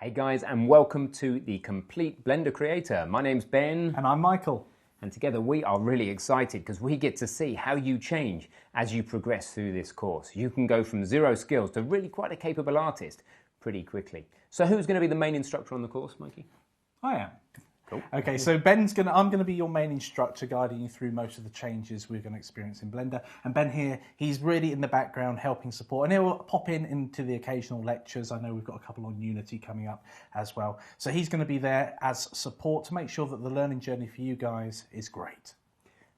Hey guys, and welcome to the Complete Blender Creator. My name's Ben. And I'm Michael. And together we are really excited because we get to see how you change as you progress through this course. You can go from zero skills to really quite a capable artist pretty quickly. So who's going to be the main instructor on the course, Mikey? I am. Cool. Okay, so I'm going to be your main instructor, guiding you through most of the changes we're going to experience in Blender. And Ben here, he's really in the background helping support, and he'll pop into the occasional lectures. I know we've got a couple on Unity coming up as well. So he's going to be there as support to make sure that the learning journey for you guys is great.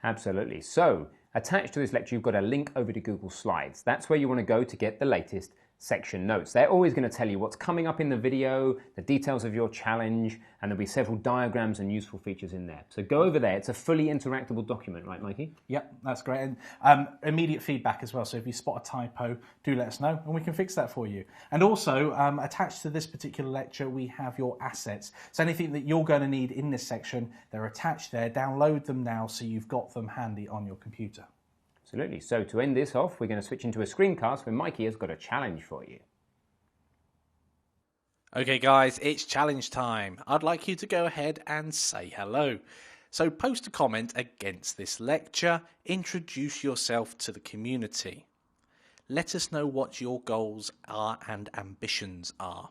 Absolutely. So attached to this lecture, you've got a link over to Google Slides. That's where you want to go to get the latest section notes. They're always going to tell you what's coming up in the video, the details of your challenge, and there'll be several diagrams and useful features in there. So go over there. It's a fully interactable document, right, Mikey? Yep, that's great. And immediate feedback as well. So if you spot a typo, do let us know and we can fix that for you. And also, attached to this particular lecture, we have your assets. So anything that you're going to need in this section, they're attached there. Download them now so you've got them handy on your computer. Absolutely. So to end this off, we're going to switch into a screencast where Mikey has got a challenge for you. Okay guys, it's challenge time. I'd like you to go ahead and say hello. So post a comment against this lecture, introduce yourself to the community. Let us know what your goals are and ambitions are.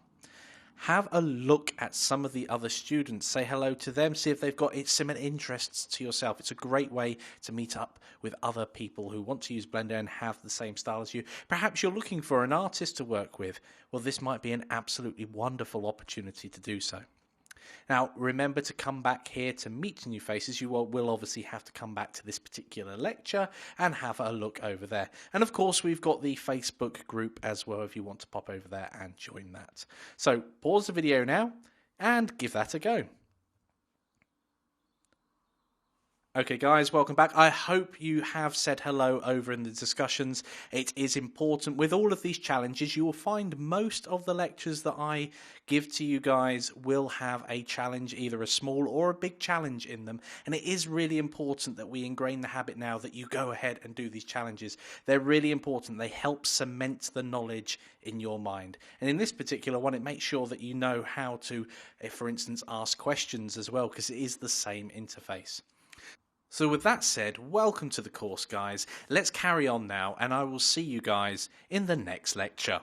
Have a look at some of the other students. Say hello to them. See if they've got similar interests to yourself. It's a great way to meet up with other people who want to use Blender and have the same style as you. Perhaps you're looking for an artist to work with. Well, this might be an absolutely wonderful opportunity to do so. Now, remember to come back here to meet new faces. You will obviously have to come back to this particular lecture and have a look over there. And of course, we've got the Facebook group as well if you want to pop over there and join that. So pause the video now and give that a go. Okay guys, welcome back. I hope you have said hello over in the discussions. It is important with all of these challenges. You will find most of the lectures that I give to you guys will have a challenge, either a small or a big challenge in them. And it is really important that we ingrain the habit now that you go ahead and do these challenges. They're really important. They help cement the knowledge in your mind. And in this particular one, it makes sure that you know how to, for instance, ask questions as well, because it is the same interface. So with that said, welcome to the course guys. Let's carry on now and I will see you guys in the next lecture.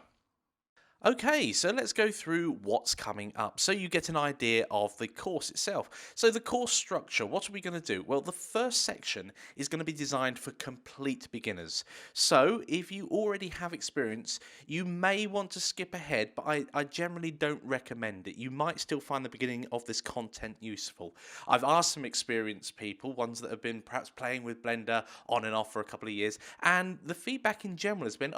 Okay, so let's go through what's coming up so you get an idea of the course itself. So the course structure, what are we going to do? Well, the first section is going to be designed for complete beginners. So if you already have experience, you may want to skip ahead, but I generally don't recommend it. You might still find the beginning of this content useful. I've asked some experienced people, ones that have been perhaps playing with Blender on and off for a couple of years, and the feedback in general has been,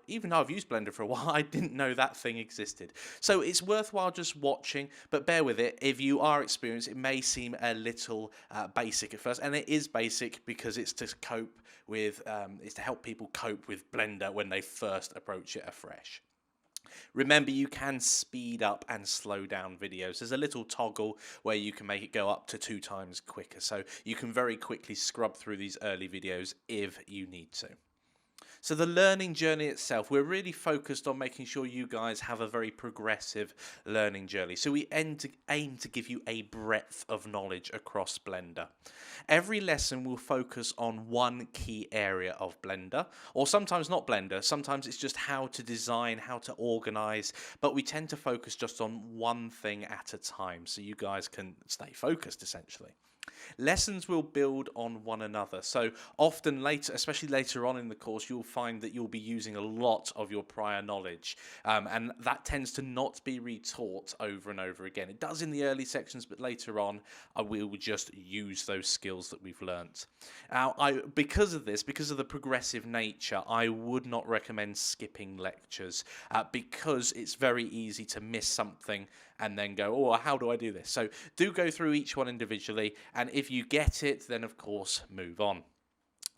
even though I've used Blender for a while, I didn't know that thing existed. So it's worthwhile just watching, but bear with it. If you are experienced, it may seem a little basic at first, and it is basic because it's to cope with, it's to help people cope with Blender when they first approach it afresh. Remember, you can speed up and slow down videos. There's a little toggle where you can make it go up to 2 times quicker, so you can very quickly scrub through these early videos if you need to. So the learning journey itself, we're really focused on making sure you guys have a very progressive learning journey. So we aim to give you a breadth of knowledge across Blender. Every lesson will focus on one key area of Blender, or sometimes not Blender, sometimes it's just how to design, how to organize, but we tend to focus just on one thing at a time so you guys can stay focused essentially. Lessons will build on one another, so often later, especially later on in the course, you'll find that you'll be using a lot of your prior knowledge, and that tends to not be retaught over and over again. It does in the early sections, but later on we will just use those skills that we've learnt. Now, because of the progressive nature, I would not recommend skipping lectures because it's very easy to miss something and then go, how do I do this? So do go through each one individually, and if you get it, then of course move on.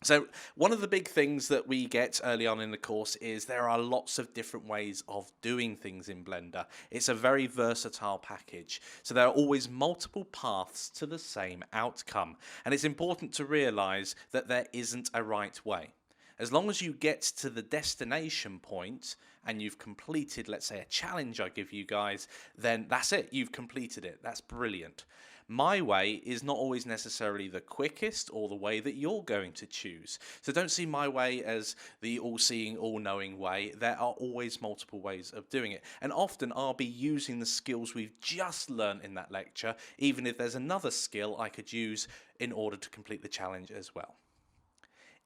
So one of the big things that we get early on in the course is there are lots of different ways of doing things in Blender. It's a very versatile package. So there are always multiple paths to the same outcome. And it's important to realize that there isn't a right way. As long as you get to the destination point and you've completed, let's say, a challenge I give you guys, then that's it. You've completed it. That's brilliant. My way is not always necessarily the quickest or the way that you're going to choose. So don't see my way as the all-seeing, all-knowing way. There are always multiple ways of doing it. And often I'll be using the skills we've just learned in that lecture, even if there's another skill I could use in order to complete the challenge as well.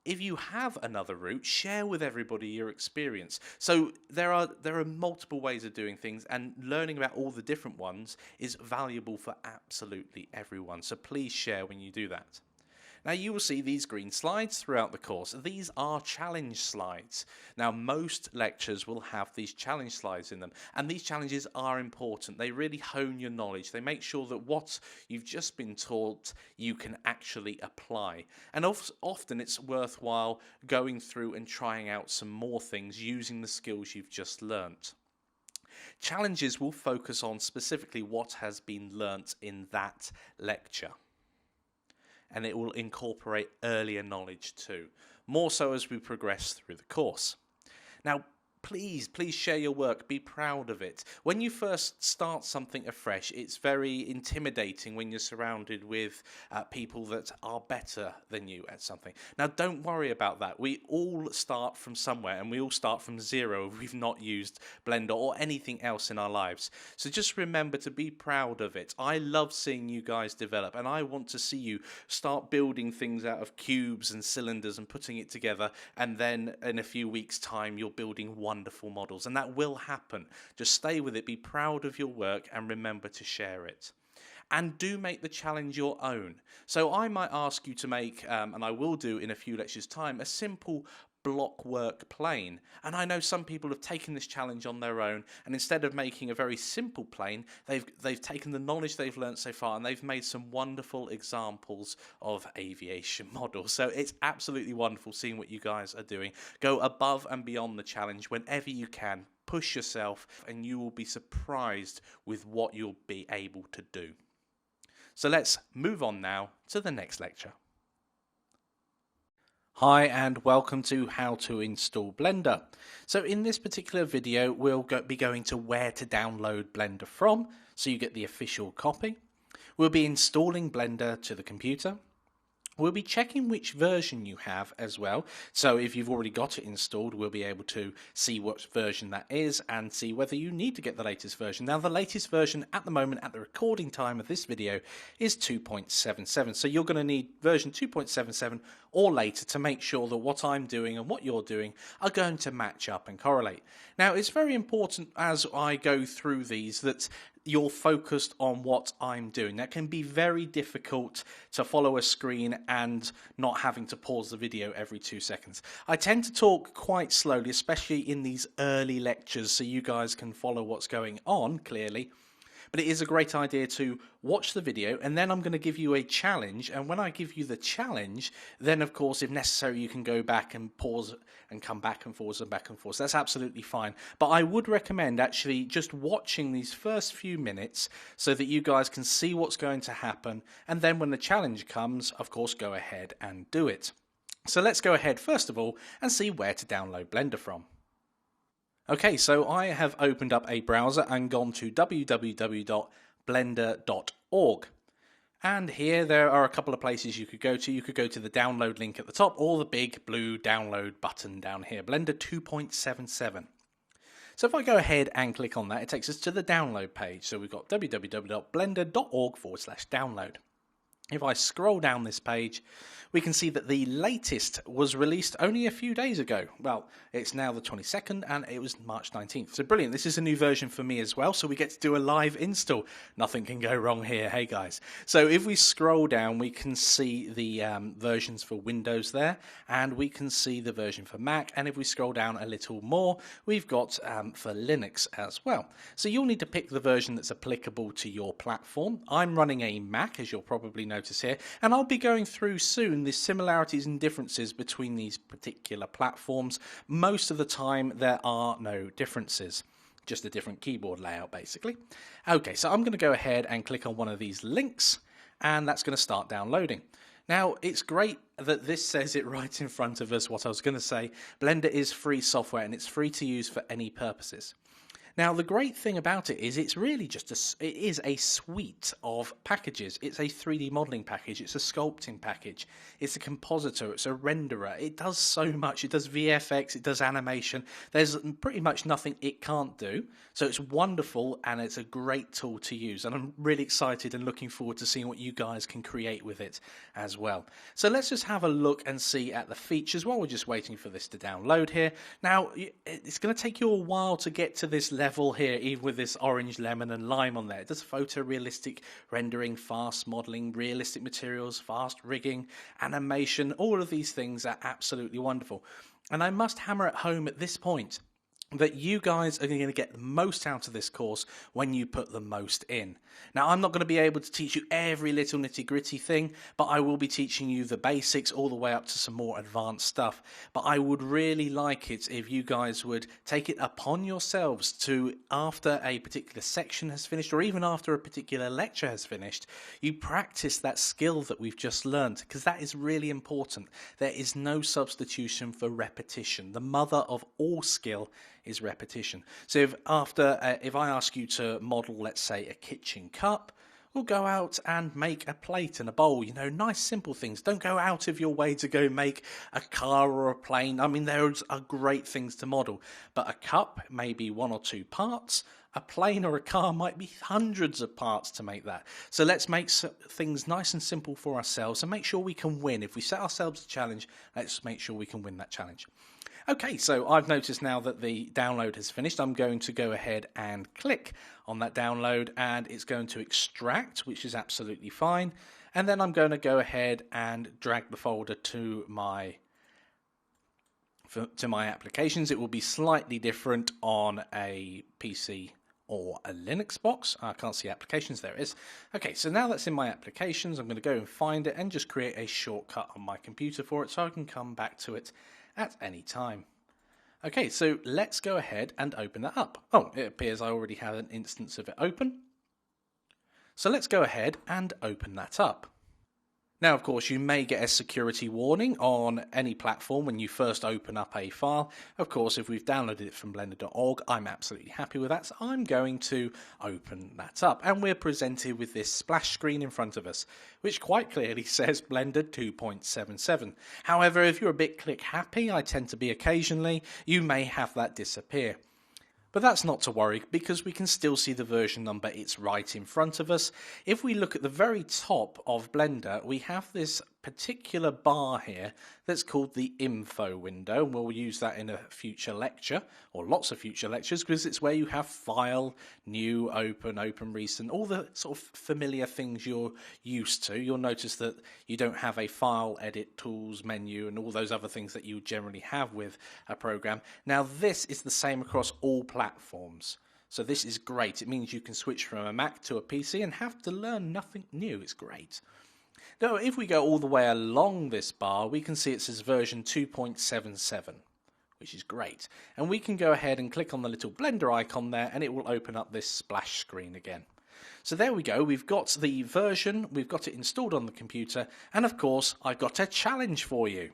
If you have another route, share with everybody your experience. So there are multiple ways of doing things, and learning about all the different ones is valuable for absolutely everyone. So please share when you do that. Now you will see these green slides throughout the course. These are challenge slides. Now most lectures will have these challenge slides in them, and these challenges are important. They really hone your knowledge. They make sure that what you've just been taught you can actually apply. And often it's worthwhile going through and trying out some more things using the skills you've just learnt. Challenges will focus on specifically what has been learnt in that lecture, and it will incorporate earlier knowledge too, more so as we progress through the course. Now, please share your work. Be proud of it. When you first start something afresh, it's very intimidating when you're surrounded with people that are better than you at something. Now, don't worry about that. We all start from somewhere, and we all start from zero if we've not used Blender or anything else in our lives. So just remember to be proud of it. I love seeing you guys develop, and I want to see you start building things out of cubes and cylinders and putting it together, and then in a few weeks' time, you're building wonderful models, and that will happen. Just stay with it, be proud of your work, and remember to share it. And do make the challenge your own. So I might ask you to make, and I will do in a few lectures' time, a simple block work plane. And I know some people have taken this challenge on their own, and instead of making a very simple plane, they've taken the knowledge they've learned so far, and they've made some wonderful examples of aviation models. So it's absolutely wonderful seeing what you guys are doing. Go above and beyond the challenge whenever you can. Push yourself, and you will be surprised with what you'll be able to do. So let's move on now to the next lecture. Hi and welcome to How to Install Blender. So in this particular video we'll be going to where to download Blender from, so you get the official copy. We'll be installing Blender to the computer. We'll be checking which version you have as well, so if you've already got it installed we'll be able to see what version that is and see whether you need to get the latest version. Now the latest version at the moment, at the recording time of this video, is 2.77, so you're going to need version 2.77 or later to make sure that what I'm doing and what you're doing are going to match up and correlate. Now it's very important as I go through these that you're focused on what I'm doing. That can be very difficult to follow a screen and not having to pause the video every 2 seconds. I tend to talk quite slowly, especially in these early lectures, so you guys can follow what's going on clearly. But it is a great idea to watch the video, and then I'm going to give you a challenge, and when I give you the challenge, then of course if necessary you can go back and pause and come back and forth and back and forth. So that's absolutely fine. But I would recommend actually just watching these first few minutes so that you guys can see what's going to happen, and then when the challenge comes, of course, go ahead and do it. So let's go ahead first of all and see where to download Blender from. Okay, so I have opened up a browser and gone to www.blender.org. And here there are a couple of places you could go to. You could go to the download link at the top or the big blue download button down here, Blender 2.77. So if I go ahead and click on that, it takes us to the download page. So we've got www.blender.org/download. If I scroll down this page, we can see that the latest was released only a few days ago. Well, it's now the 22nd and it was March 19th. So brilliant. This is a new version for me as well, so we get to do a live install. Nothing can go wrong here, hey guys. So if we scroll down, we can see the versions for Windows there, and we can see the version for Mac, and if we scroll down a little more, we've got for Linux as well. So you'll need to pick the version that's applicable to your platform. I'm running a Mac, as you'll probably notice here, and I'll be going through soon the similarities and differences between these particular platforms. Most of the time there are no differences, just a different keyboard layout basically. Okay, so I'm going to go ahead and click on one of these links, and that's going to start downloading. Now, it's great that this says it right in front of us. What I was going to say, Blender is free software and it's free to use for any purposes. Now, the great thing about it is it's really just it is a suite of packages. It's a 3D modeling package, it's a sculpting package, it's a compositor, it's a renderer. It does so much. It does VFX, it does animation. There's pretty much nothing it can't do. So it's wonderful and it's a great tool to use. And I'm really excited and looking forward to seeing what you guys can create with it as well. So let's just have a look and see at the features while we're just waiting for this to download here. Now, it's going to take you a while to get to this level here, even with this orange, lemon and lime on there. It does photorealistic rendering, fast modeling, realistic materials, fast rigging, animation. All of these things are absolutely wonderful. And I must hammer at home at this point that you guys are going to get the most out of this course when you put the most in. Now, I'm not going to be able to teach you every little nitty-gritty thing, but I will be teaching you the basics all the way up to some more advanced stuff. But I would really like it if you guys would take it upon yourselves to, after a particular section has finished, or even after a particular lecture has finished, you practice that skill that we've just learned, because that is really important. There is no substitution for repetition. The mother of all skill is repetition. So if I ask you to model, let's say, a kitchen cup, we'll go out and make a plate and a bowl, nice simple things. Don't go out of your way to go make a car or a plane. I mean, those are great things to model, but a cup may be 1 or 2 parts. A plane or a car might be hundreds of parts to make that. So let's make things nice and simple for ourselves and make sure we can win. If we set ourselves a challenge, let's make sure we can win that challenge. Okay, so I've noticed now that the download has finished. I'm going to go ahead and click on that download and it's going to extract, which is absolutely fine. And then I'm going to go ahead and drag the folder to my applications. It will be slightly different on a PC or a Linux box. I can't see applications, there it is. Okay, so now that's in my applications, I'm going to go and find it and just create a shortcut on my computer for it so I can come back to it at any time. Okay, so let's go ahead and open that up. Oh, it appears I already have an instance of it open. So let's go ahead and open that up. Now, of course, you may get a security warning on any platform when you first open up a file. Of course, if we've downloaded it from blender.org, I'm absolutely happy with that, so I'm going to open that up. And we're presented with this splash screen in front of us, which quite clearly says Blender 2.77. However, if you're a bit click happy, I tend to be occasionally, you may have that disappear. But that's not to worry, because we can still see the version number. It's right in front of us. If we look at the very top of Blender, we have this particular bar here that's called the info window. We'll use that in a future lecture, or lots of future lectures, because it's where you have file, new, open, open recent, all the sort of familiar things you're used to. You'll notice that you don't have a file, edit, tools, menu, and all those other things that you generally have with a program. Now, this is the same across all platforms. So this is great. It means you can switch from a Mac to a PC and have to learn nothing new. It's great. Now, if we go all the way along this bar, we can see it says version 2.77, which is great. And we can go ahead and click on the little Blender icon there, and it will open up this splash screen again. So there we go. We've got the version, we've got it installed on the computer, and of course, I've got a challenge for you.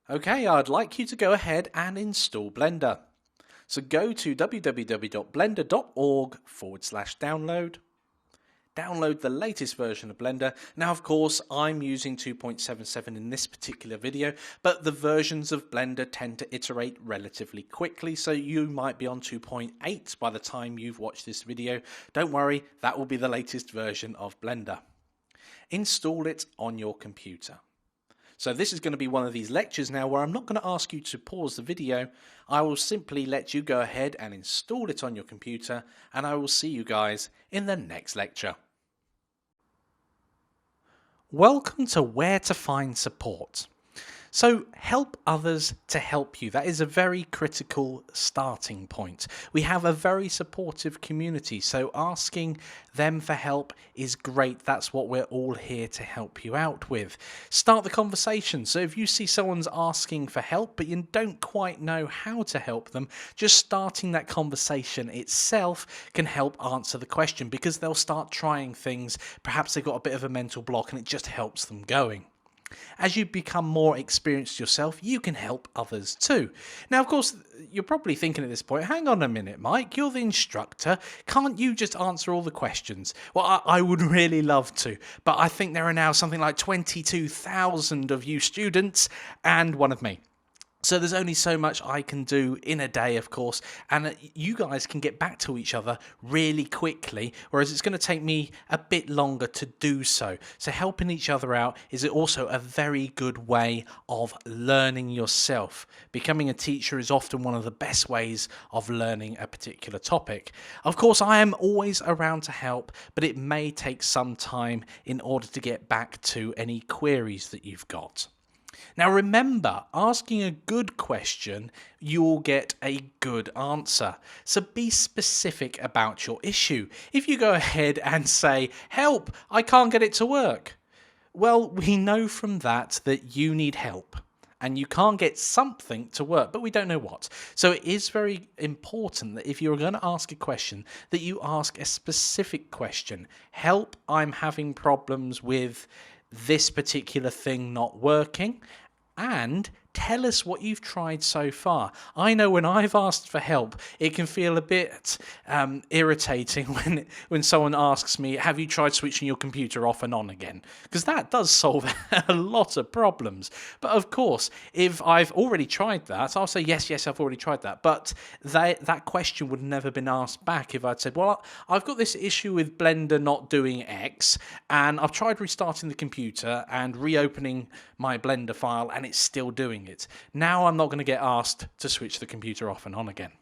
Okay, I'd like you to go ahead and install Blender. So go to www.blender.org/download. Download the latest version of Blender. Now, of course, I'm using 2.77 in this particular video, but the versions of Blender tend to iterate relatively quickly, so you might be on 2.8 by the time you've watched this video. Don't worry, that will be the latest version of Blender. Install it on your computer. So this is going to be one of these lectures now where I'm not going to ask you to pause the video. I will simply let you go ahead and install it on your computer, and I will see you guys in the next lecture. Welcome to Where to Find Support. So help others to help you. That is a very critical starting point. We have a very supportive community, so asking them for help is great. That's what we're all here to help you out with. Start the conversation. So if you see someone's asking for help, but you don't quite know how to help them, just starting that conversation itself can help answer the question, because they'll start trying things. Perhaps they've got a bit of a mental block and it just helps them going. As you become more experienced yourself, you can help others too. Now, of course, you're probably thinking at this point, hang on a minute, Mike, you're the instructor. Can't you just answer all the questions? Well, I would really love to, but I think there are now something like 22,000 of you students and one of me. So there's only so much I can do in a day, of course, and you guys can get back to each other really quickly, whereas it's going to take me a bit longer to do so. So helping each other out is also a very good way of learning yourself. Becoming a teacher is often one of the best ways of learning a particular topic. Of course, I am always around to help, but it may take some time in order to get back to any queries that you've got. Now remember, asking a good question, you'll get a good answer. So be specific about your issue. If you go ahead and say, help, I can't get it to work. Well, we know from that you need help. And you can't get something to work, but we don't know what. So it is very important that if you're going to ask a question, that you ask a specific question. Help, I'm having problems with this particular thing not working, and tell us what you've tried so far. I know when I've asked for help, it can feel a bit irritating when someone asks me, have you tried switching your computer off and on again? Because that does solve a lot of problems. But of course, if I've already tried that, I'll say, yes, I've already tried that. But that question would never been asked back if I'd said, well, I've got this issue with Blender not doing X, and I've tried restarting the computer and reopening my Blender file, and it's still doing it. Now I'm not going to get asked to switch the computer off and on again.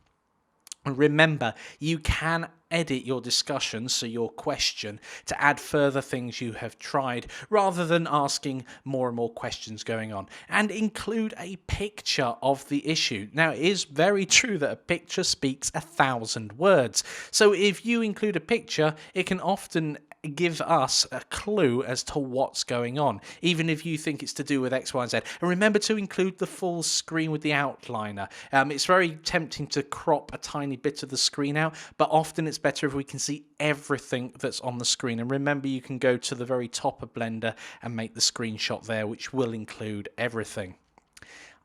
Remember, you can edit your discussion, so your question, to add further things you have tried, rather than asking more and more questions going on. And include a picture of the issue. Now, it is very true that a picture speaks 1,000 words. So if you include a picture, it can often give us a clue as to what's going on, even if you think it's to do with X, Y, and Z. And remember to include the full screen with the outliner. It's very tempting to crop a tiny bit of the screen out, but often it's better if we can see everything that's on the screen. And remember, you can go to the very top of Blender and make the screenshot there, which will include everything.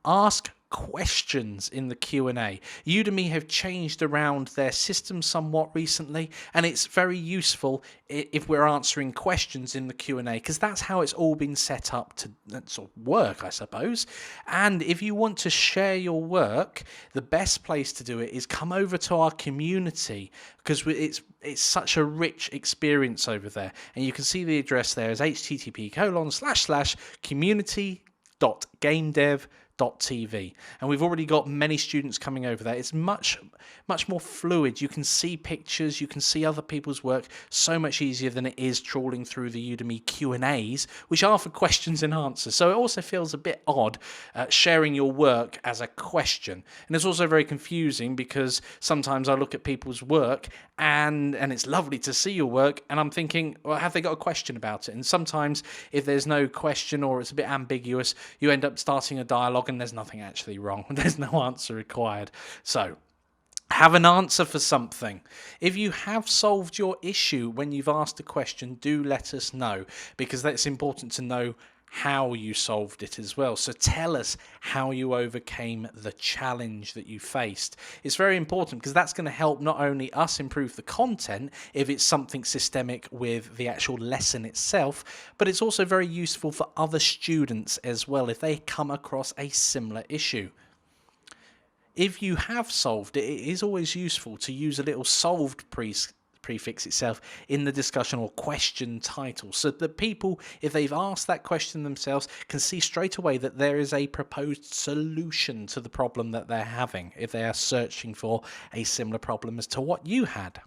Ask questions in the Q&A. Udemy have changed around their system somewhat recently, and it's very useful if we're answering questions in the Q&A, because that's how it's all been set up to sort of work, I suppose. And if you want to share your work, the best place to do it is come over to our community, because it's such a rich experience over there. And you can see the address there is http://community.gamedev.tv, and we've already got many students coming over there. It's much more fluid. You can see pictures, you can see other people's work so much easier than it is trawling through the Udemy Q&As, which are for questions and answers. So it also feels a bit odd sharing your work as a question. And it's also very confusing, because sometimes I look at people's work and it's lovely to see your work, and I'm thinking, well, have they got a question about it? And sometimes if there's no question or it's a bit ambiguous, you end up starting a dialogue and there's nothing actually wrong. There's no answer required. So have an answer for something. If you have solved your issue when you've asked a question, do let us know, because that's important to know how you solved it as well. So tell us how you overcame the challenge that you faced. It's very important, because that's going to help not only us improve the content if it's something systemic with the actual lesson itself, but it's also very useful for other students as well if they come across a similar issue. If you have solved it, it is always useful to use a little solved prefix itself in the discussion or question title, so that people, if they've asked that question themselves, can see straight away that there is a proposed solution to the problem that they're having, if they are searching for a similar problem as to what you had.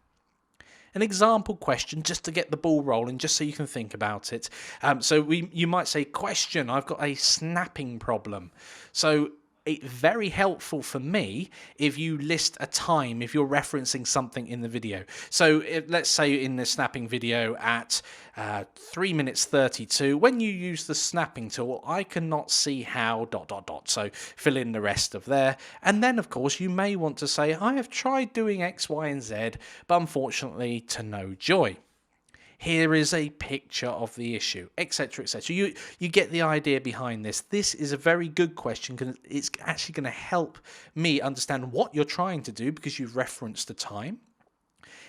An example question, just to get the ball rolling, just so you can think about it. You might say, question, I've got a snapping problem. So it's very helpful for me if you list a time, if you're referencing something in the video. So let's say in the snapping video at 3 minutes 32, when you use the snapping tool, I cannot see how ... So fill in the rest of there. And then, of course, you may want to say, I have tried doing X, Y, and Z, but unfortunately to no joy. here is a picture of the issue, etc., etc. You get the idea behind this. This is a very good question because it's actually going to help me understand what you're trying to do because you've referenced the time.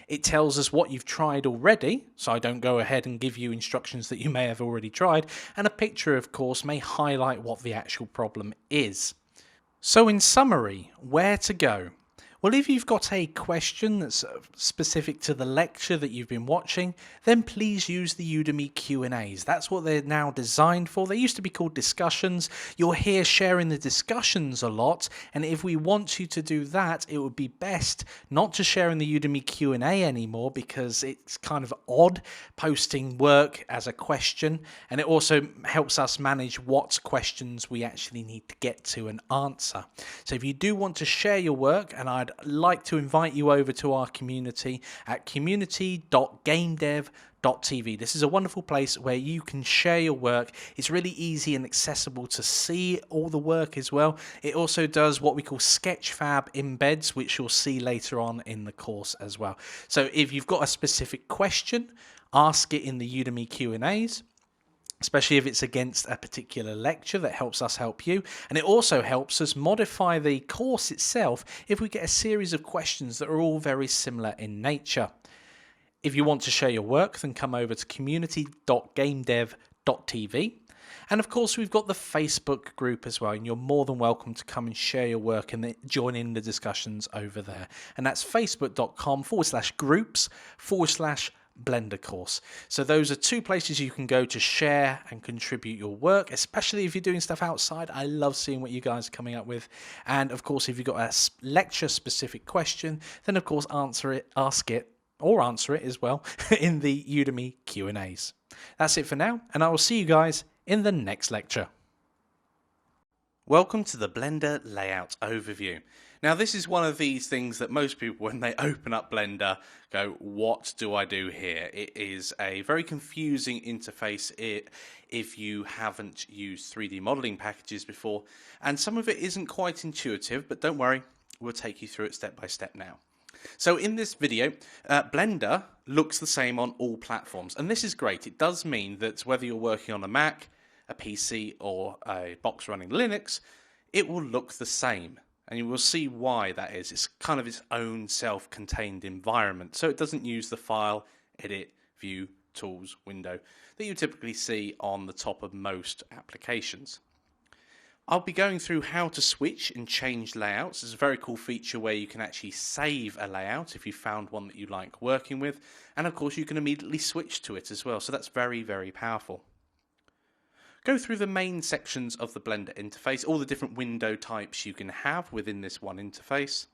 It tells us what you've tried already, so I don't go ahead and give you instructions that you may have already tried, and a picture, of course, may highlight what the actual problem is. So in summary, where to go? Well, if you've got a question that's specific to the lecture that you've been watching, then please use the Udemy Q&As. That's what they're now designed for. They used to be called discussions. You're here sharing the discussions a lot, and if we want you to do that, it would be best not to share in the Udemy Q&A anymore because it's kind of odd posting work as a question, and it also helps us manage what questions we actually need to get to and answer. So if you do want to share your work, and I'd like to invite you over to our community at community.gamedev.tv. This is a wonderful place where you can share your work. It's really easy and accessible to see all the work as well. It also does what we call Sketchfab embeds, which you'll see later on in the course as well. So if you've got a specific question, ask it in the Udemy Q&As. Especially if it's against a particular lecture. That helps us help you. And it also helps us modify the course itself if we get a series of questions that are all very similar in nature. If you want to share your work, then come over to community.gamedev.tv. And of course, we've got the Facebook group as well, and you're more than welcome to come and share your work and join in the discussions over there. And that's facebook.com/groups/Blender course. So those are two places you can go to share and contribute your work, especially if you're doing stuff outside. I love seeing what you guys are coming up with. And of course, if you've got a lecture specific question, then of course ask it as well in the Udemy Q&As. That's it for now, and I will see you guys in the next lecture. Welcome to the Blender Layout Overview. Now this is one of these things that most people, when they open up Blender, go, what do I do here? It is a very confusing interface if you haven't used 3D modeling packages before, and some of it isn't quite intuitive, but don't worry, we'll take you through it step by step now. So in this video, Blender looks the same on all platforms, and this is great. It does mean that whether you're working on a Mac, a PC, or a box running Linux, it will look the same. And you will see why that is. It's kind of its own self-contained environment. So it doesn't use the File, Edit, View, Tools window that you typically see on the top of most applications. I'll be going through how to switch and change layouts. It's a very cool feature where you can actually save a layout if you found one that you like working with. And of course you can immediately switch to it as well. So that's very, very powerful. Go through the main sections of the Blender interface, all the different window types you can have within this one interface,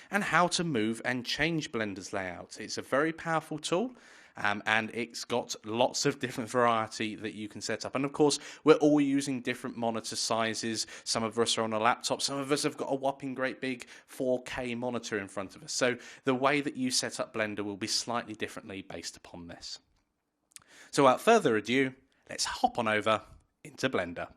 and how to move and change Blender's layout. It's a very powerful tool, and it's got lots of different variety that you can set up. And of course, we're all using different monitor sizes. Some of us are on a laptop, some of us have got a whopping great big 4K monitor in front of us. So the way that you set up Blender will be slightly differently based upon this. So without further ado, let's hop on over into Blender.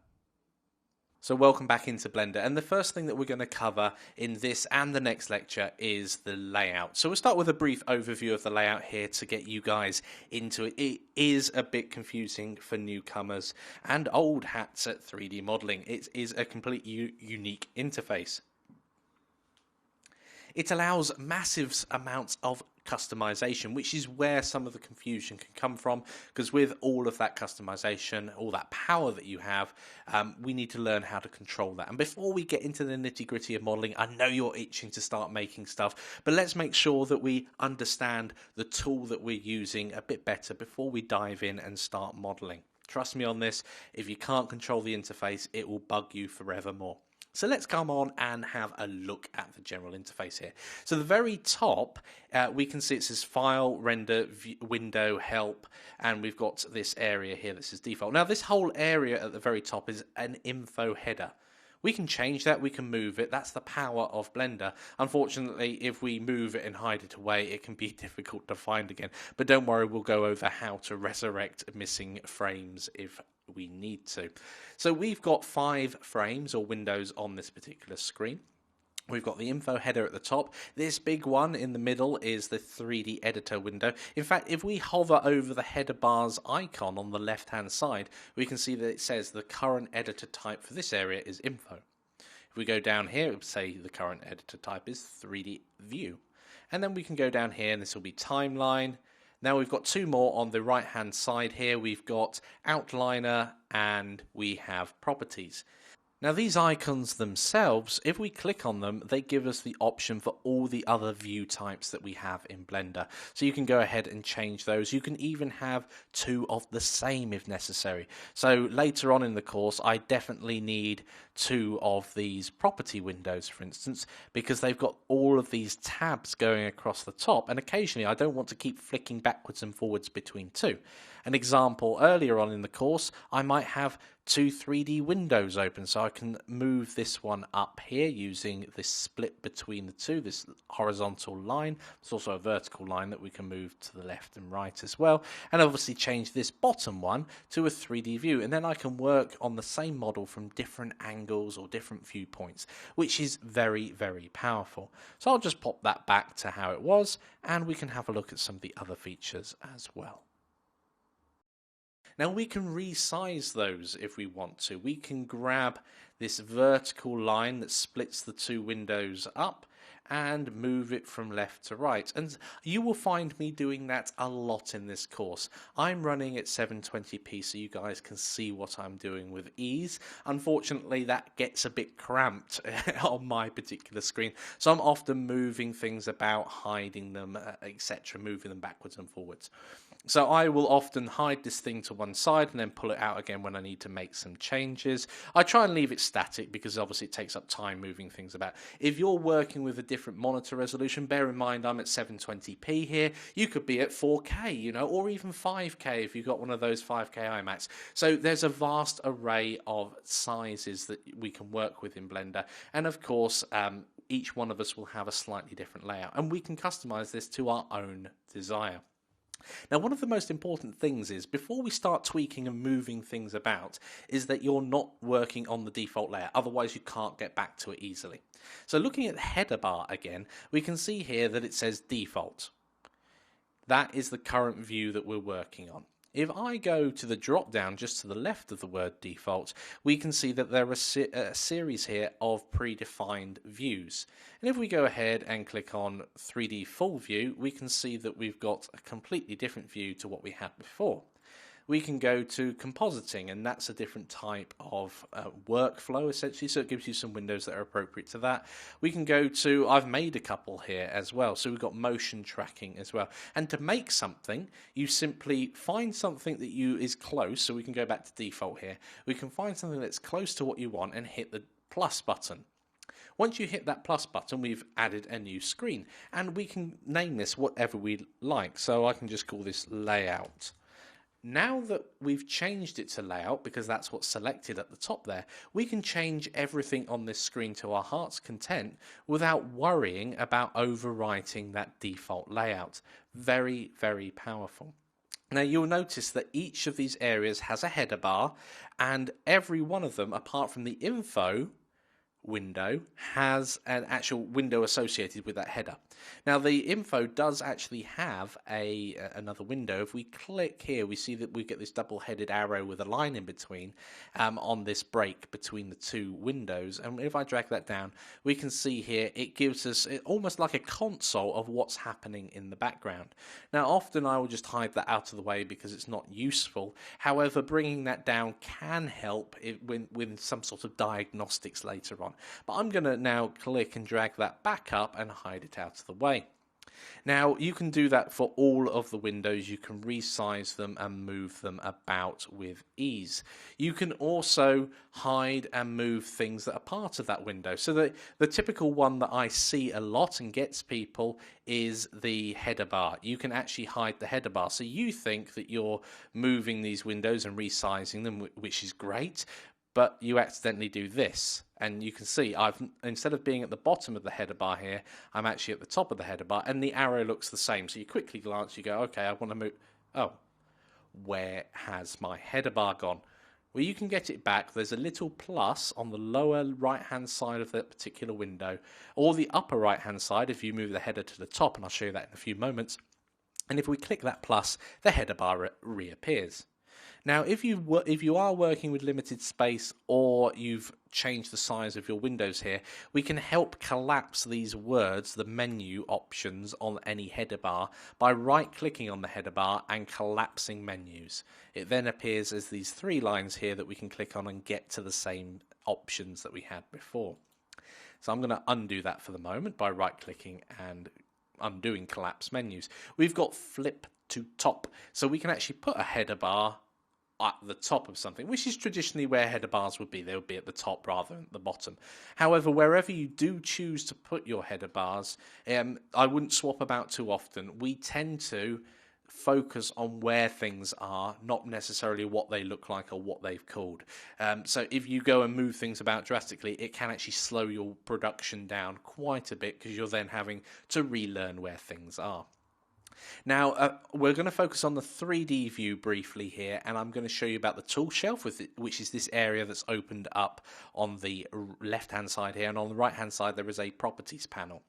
So welcome back into Blender, and the first thing that we're going to cover in this and the next lecture is the layout. So we'll start with a brief overview of the layout here to get you guys into it. It is a bit confusing for newcomers and old hats at 3D modeling. It is a completely unique interface. It allows massive amounts of customization, which is where some of the confusion can come from, because with all of that customization, all that power that you have, we need to learn how to control that. And before we get into the nitty-gritty of modeling, I know you're itching to start making stuff, but let's make sure that we understand the tool that we're using a bit better before we dive in and start modeling. Trust me on this, if you can't control the interface, it will bug you forevermore. So let's come on and have a look at the general interface here. So the very top, we can see it says File, Render, Window, Help, and we've got this area here that says Default. Now this whole area at the very top is an info header. We can change that, we can move it. That's the power of Blender. Unfortunately, if we move it and hide it away, it can be difficult to find again. But don't worry, we'll go over how to resurrect missing frames if we need to. So we've got 5 frames or windows on this particular screen. We've got the info header at the top. This big one in the middle is the 3D editor window. In fact, if we hover over the header bar's icon on the left-hand side, we can see that it says the current editor type for this area is info. If we go down here, it would say the current editor type is 3D view. And then we can go down here, and this will be timeline. Now we've got two more on the right-hand side here. We've got outliner and we have properties. Now these icons themselves, if we click on them, they give us the option for all the other view types that we have in Blender. So you can go ahead and change those. You can even have two of the same if necessary. So later on in the course, I definitely need two of these property windows, for instance, because they've got all of these tabs going across the top, and occasionally I don't want to keep flicking backwards and forwards between two. An example earlier on in the course, I might have two 3D windows open, so I can move this one up here using this split between the two, this horizontal line. It's also a vertical line that we can move to the left and right as well, and obviously change this bottom one to a 3D view, and then I can work on the same model from different angles or different viewpoints, which is very, very powerful. So I'll just pop that back to how it was, and we can have a look at some of the other features as well. Now we can resize those if we want to. We can grab this vertical line that splits the two windows up and move it from left to right. And you will find me doing that a lot in this course. I'm running at 720p so you guys can see what I'm doing with ease. Unfortunately, that gets a bit cramped on my particular screen. So I'm often moving things about, hiding them, etc., moving them backwards and forwards. So I will often hide this thing to one side and then pull it out again when I need to make some changes. I try and leave it static because obviously it takes up time moving things about. If you're working with a different monitor resolution, bear in mind I'm at 720p here. You could be at 4K, you know, or even 5K if you've got one of those 5K iMacs. So there's a vast array of sizes that we can work with in Blender. And of course, each one of us will have a slightly different layout, and we can customize this to our own desire. Now, one of the most important things is, before we start tweaking and moving things about, is that you're not working on the default layer. Otherwise, you can't get back to it easily. So looking at the header bar again, we can see here that it says default. That is the current view that we're working on. If I go to the drop down just to the left of the word default, we can see that there are a series here of predefined views. And if we go ahead and click on 3D full view, we can see that we've got a completely different view to what we had before. We can go to compositing, and that's a different type of workflow essentially, so it gives you some windows that are appropriate to that. We can go to, I've made a couple here as well, so we've got motion tracking as well. And to make something, you simply find something that is close, so we can go back to default here. We can find something that's close to what you want and hit the plus button. Once you hit that plus button, we've added a new screen, and we can name this whatever we like. So I can just call this layout. Now that we've changed it to layout, because that's what's selected at the top there, we can change everything on this screen to our heart's content without worrying about overwriting that default layout. Very, very powerful. Now you'll notice that each of these areas has a header bar, and every one of them, apart from the info window, has an actual window associated with that header. Now the info does actually have another window. If we click here, we see that we get this double-headed arrow with a line in between on this break between the two windows. And if I drag that down, we can see here it gives us almost like a console of what's happening in the background. Now often I will just hide that out of the way because it's not useful. However, bringing that down can help with some sort of diagnostics later on. But I'm going to now click and drag that back up and hide it out of the way. Now you can do that for all of the windows. You can resize them and move them about with ease. You can also hide and move things that are part of that window. So the typical one that I see a lot and gets people is the header bar. You can actually hide the header bar. So you think that you're moving these windows and resizing them, which is great, but you accidentally do this. And you can see instead of being at the bottom of the header bar here, I'm actually at the top of the header bar, and the arrow looks the same. So you quickly glance, you go, okay, I want to move. Oh, where has my header bar gone? Well, you can get it back. There's a little plus on the lower right-hand side of that particular window, or the upper right-hand side if you move the header to the top, and I'll show you that in a few moments. And if we click that plus, the header bar reappears. Now, if you are working with limited space, or you've changed the size of your windows here, we can help collapse these words, the menu options on any header bar, by right-clicking on the header bar and collapsing menus. It then appears as these 3 lines here that we can click on and get to the same options that we had before. So I'm going to undo that for the moment by right-clicking and undoing collapse menus. We've got flip to top, so we can actually put a header bar at the top of something, which is traditionally where header bars would be. They would be at the top rather than at the bottom. However, wherever you do choose to put your header bars, I wouldn't swap about too often. We tend to focus on where things are, not necessarily what they look like or what they've called. So if you go and move things about drastically, it can actually slow your production down quite a bit, because you're then having to relearn where things are. Now, we're going to focus on the 3D view briefly here, and I'm going to show you about the tool shelf, which is this area that's opened up on the left-hand side here, and on the right-hand side there is a properties panel.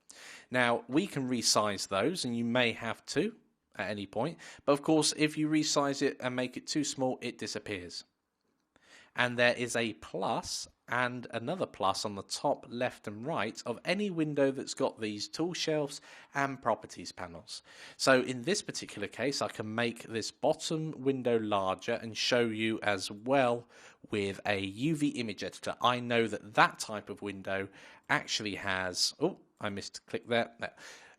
Now, we can resize those, and you may have to at any point, but of course, if you resize it and make it too small, it disappears. And there is a plus and another plus on the top left and right of any window that's got these tool shelves and properties panels. So in this particular case, I can make this bottom window larger and show you as well with a UV image editor. I know that that type of window actually has, oh, I missed a click there. No.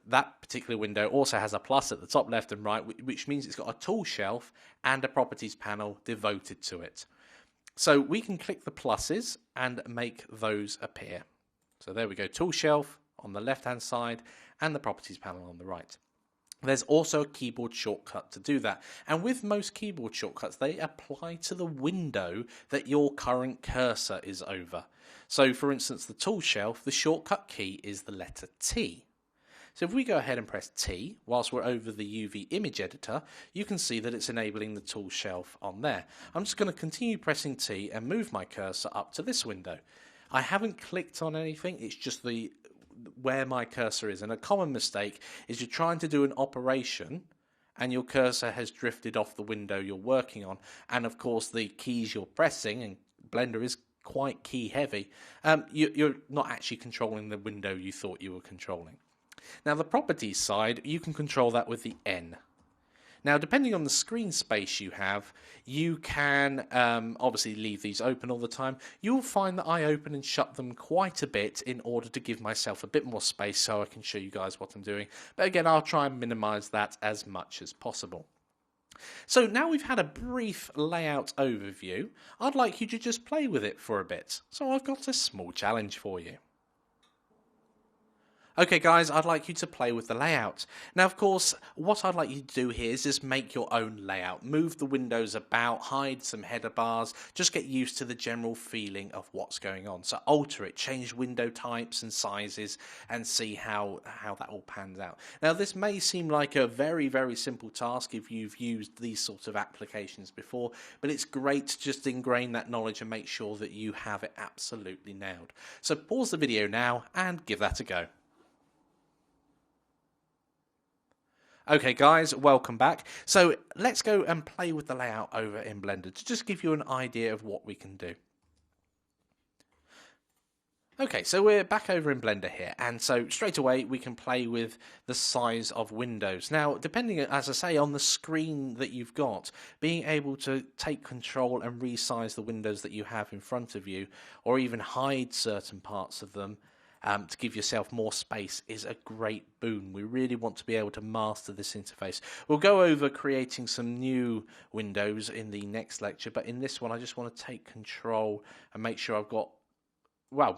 That particular window also has a plus at the top left and right, which means it's got a tool shelf and a properties panel devoted to it. So we can click the pluses and make those appear. So there we go, tool shelf on the left-hand side and the properties panel on the right. There's also a keyboard shortcut to do that. And with most keyboard shortcuts, they apply to the window that your current cursor is over. So for instance, the tool shelf, the shortcut key is the letter T. So if we go ahead and press T, whilst we're over the UV image editor, you can see that it's enabling the tool shelf on there. I'm just going to continue pressing T and move my cursor up to this window. I haven't clicked on anything, it's just where my cursor is. And a common mistake is you're trying to do an operation and your cursor has drifted off the window you're working on. And of course the keys you're pressing, and Blender is quite key heavy, you're not actually controlling the window you thought you were controlling. Now the properties side, you can control that with the N. Now depending on the screen space you have, you can obviously leave these open all the time. You'll find that I open and shut them quite a bit in order to give myself a bit more space so I can show you guys what I'm doing. But again, I'll try and minimize that as much as possible. So now we've had a brief layout overview, I'd like you to just play with it for a bit. So I've got a small challenge for you. Okay guys, I'd like you to play with the layout. Now of course, what I'd like you to do here is just make your own layout. Move the windows about, hide some header bars, just get used to the general feeling of what's going on. So alter it, change window types and sizes, and see how that all pans out. Now this may seem like a very, very simple task if you've used these sorts of applications before, but it's great to just ingrain that knowledge and make sure that you have it absolutely nailed. So pause the video now and give that a go. Okay guys, welcome back. So let's go and play with the layout over in Blender to just give you an idea of what we can do. Okay, so we're back over in Blender here, and so straight away we can play with the size of windows. Now, depending, as I say, on the screen that you've got, being able to take control and resize the windows that you have in front of you, or even hide certain parts of them, to give yourself more space is a great boon. We really want to be able to master this interface. We'll go over creating some new windows in the next lecture, but in this one I just want to take control and make sure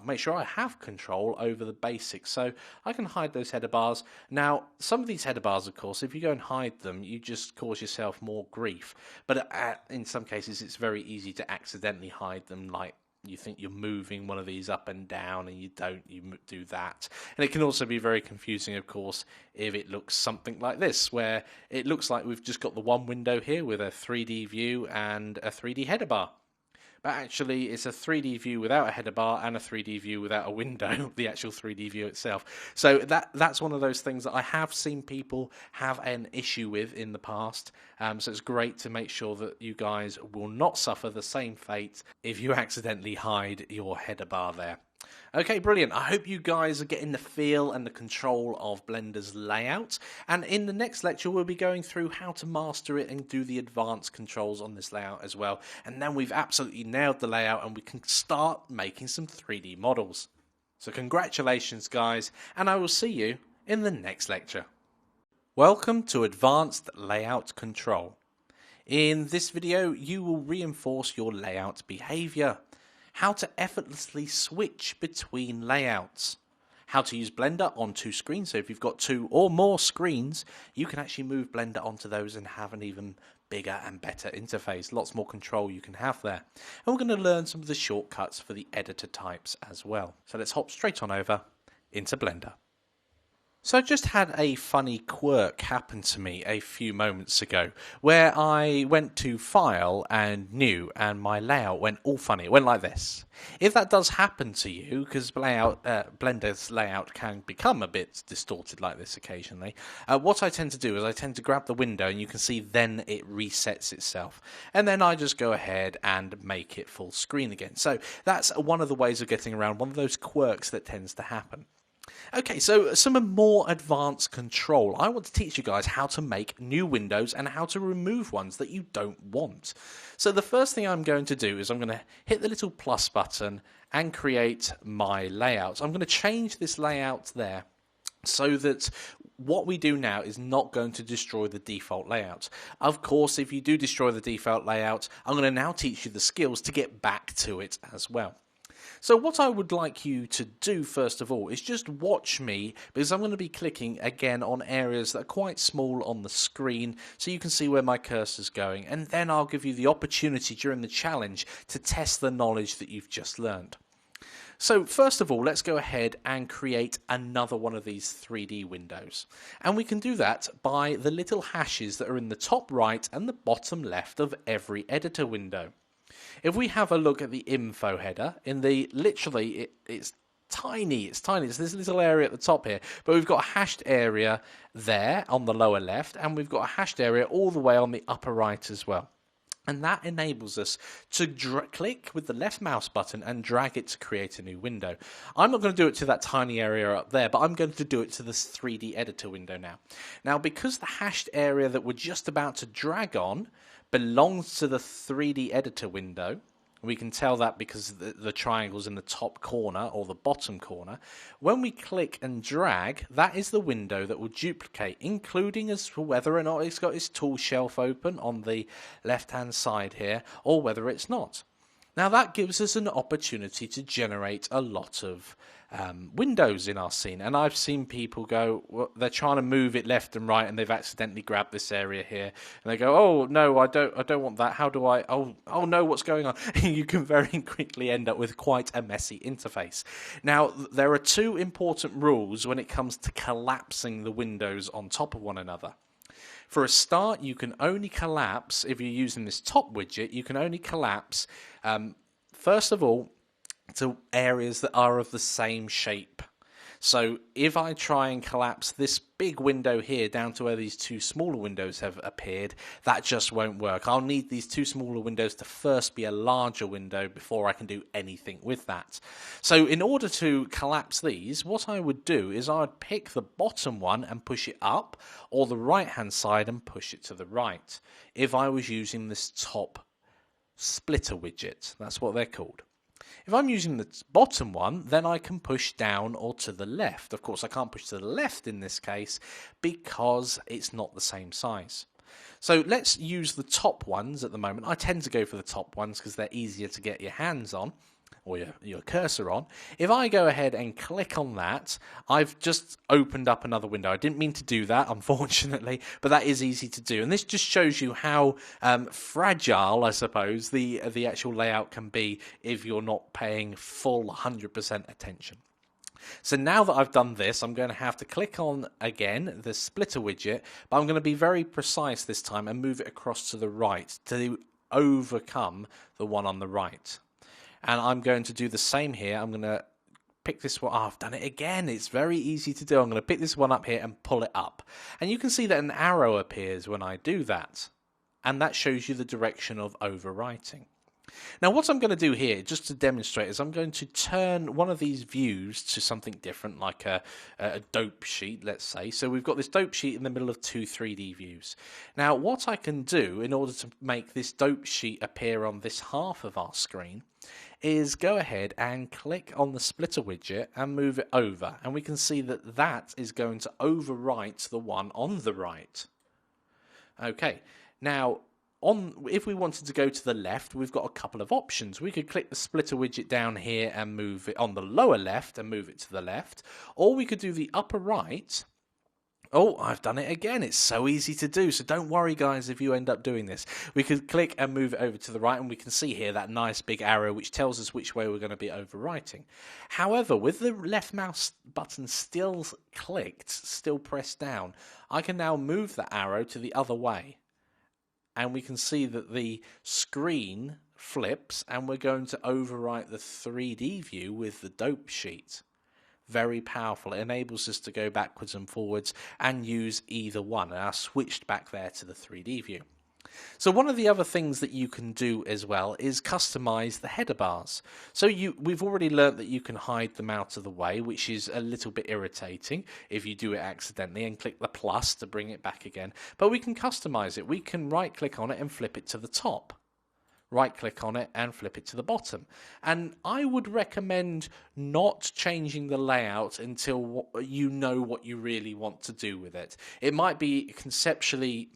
make sure I have control over the basics. So I can hide those header bars. Now, some of these header bars, of course, if you go and hide them, you just cause yourself more grief. But in some cases, it's very easy to accidentally hide them, like you think you're moving one of these up and down and you don't, you do that. And it can also be very confusing, of course, if it looks something like this, where it looks like we've just got the one window here with a 3D view and a 3D header bar. but actually it's a 3D view without a header bar and a 3D view without a window, the actual 3D view itself. So that's one of those things that I have seen people have an issue with in the past. So it's great to make sure that you guys will not suffer the same fate if you accidentally hide your header bar there. Okay, brilliant. I hope you guys are getting the feel and the control of Blender's layout. And in the next lecture, we'll be going through how to master it and do the advanced controls on this layout as well. And then we've absolutely nailed the layout and we can start making some 3D models. So congratulations, guys, and I will see you in the next lecture. Welcome to Advanced Layout Control. In this video, you will reinforce your layout behavior. How to effortlessly switch between layouts, how to use Blender on two screens. So if you've got two or more screens, you can actually move Blender onto those and have an even bigger and better interface. Lots more control you can have there. And we're going to learn some of the shortcuts for the editor types as well. So let's hop straight on over into Blender. So I just had a funny quirk happen to me a few moments ago where I went to File and New and my layout went all funny. It went like this. If that does happen to you, because Blender's layout can become a bit distorted like this occasionally, what I tend to do is I tend to grab the window and you can see then it resets itself. And then I just go ahead and make it full screen again. So that's one of the ways of getting around one of those quirks that tends to happen. Okay, so some more advanced control. I want to teach you guys how to make new windows and how to remove ones that you don't want. So the first thing I'm going to do is I'm going to hit the little plus button and create my layout. I'm going to change this layout there so that what we do now is not going to destroy the default layout. Of course, if you do destroy the default layout, I'm going to now teach you the skills to get back to it as well. So what I would like you to do first of all is just watch me, because I'm going to be clicking again on areas that are quite small on the screen so you can see where my cursor's going, and then I'll give you the opportunity during the challenge to test the knowledge that you've just learned. So first of all, let's go ahead and create another one of these 3D windows. And we can do that by the little hashes that are in the top right and the bottom left of every editor window. If we have a look at the info header, it's tiny, it's this little area at the top here, but we've got a hashed area there on the lower left, and we've got a hashed area all the way on the upper right as well. And that enables us to click with the left mouse button and drag it to create a new window. I'm not going to do it to that tiny area up there, but I'm going to do it to this 3D editor window now. Now, because the hashed area that we're just about to drag on belongs to the 3D editor window, we can tell that because the triangle's in the top corner or the bottom corner. When we click and drag, that is the window that will duplicate, including as to whether or not it's got its tool shelf open on the left-hand side here, or whether it's not. Now that gives us an opportunity to generate a lot of windows in our scene, and I've seen people go, well, they're trying to move it left and right, and they've accidentally grabbed this area here, and they go, oh no, I don't want that. How do I? Oh no, what's going on? You can very quickly end up with quite a messy interface. Now there are two important rules when it comes to collapsing the windows on top of one another. For a start, you can only collapse, if you're using this top widget, you can only collapse, first of all, to areas that are of the same shape. So if I try and collapse this big window here down to where these two smaller windows have appeared, that just won't work. I'll need these two smaller windows to first be a larger window before I can do anything with that. So in order to collapse these, what I would do is I would pick the bottom one and push it up, or the right hand side and push it to the right, if I was using this top splitter widget. That's what they're called. If I'm using the bottom one, then I can push down or to the left. Of course, I can't push to the left in this case because it's not the same size. So let's use the top ones at the moment. I tend to go for the top ones because they're easier to get your hands on, or your cursor on. If I go ahead and click on that, I've just opened up another window. I didn't mean to do that, unfortunately, but that is easy to do. And this just shows you how fragile, I suppose, the actual layout can be if you're not paying full 100% attention. So now that I've done this, I'm going to have to click on, again, the splitter widget, but I'm going to be very precise this time and move it across to the right to overcome the one on the right. And I'm going to do the same here. I'm going to pick this one. Oh, I've done it again. It's very easy to do. I'm going to pick this one up here and pull it up. And you can see that an arrow appears when I do that. And that shows you the direction of overwriting. Now what I'm going to do here, just to demonstrate, is I'm going to turn one of these views to something different, like a dope sheet, let's say. So we've got this dope sheet in the middle of two 3D views. Now what I can do in order to make this dope sheet appear on this half of our screen is go ahead and click on the splitter widget and move it over. And we can see that that is going to overwrite the one on the right. Okay, now if we wanted to go to the left, we've got a couple of options. We could click the splitter widget down here and move it on the lower left and move it to the left. Or we could do the upper right. Oh, I've done it again. It's so easy to do. So don't worry, guys, if you end up doing this. We could click and move it over to the right, and we can see here that nice big arrow which tells us which way we're going to be overwriting. However, with the left mouse button still clicked, still pressed down, I can now move the arrow to the other way. And we can see that the screen flips, and we're going to overwrite the 3D view with the dope sheet. Very powerful. It enables us to go backwards and forwards and use either one. And I switched back there to the 3D view. So one of the other things that you can do as well is customize the header bars. So we've already learnt that you can hide them out of the way, which is a little bit irritating if you do it accidentally, and click the plus to bring it back again. But we can customize it. We can right click on it and flip it to the top. Right click on it and flip it to the bottom. And I would recommend not changing the layout until you know what you really want to do with it. It might be conceptually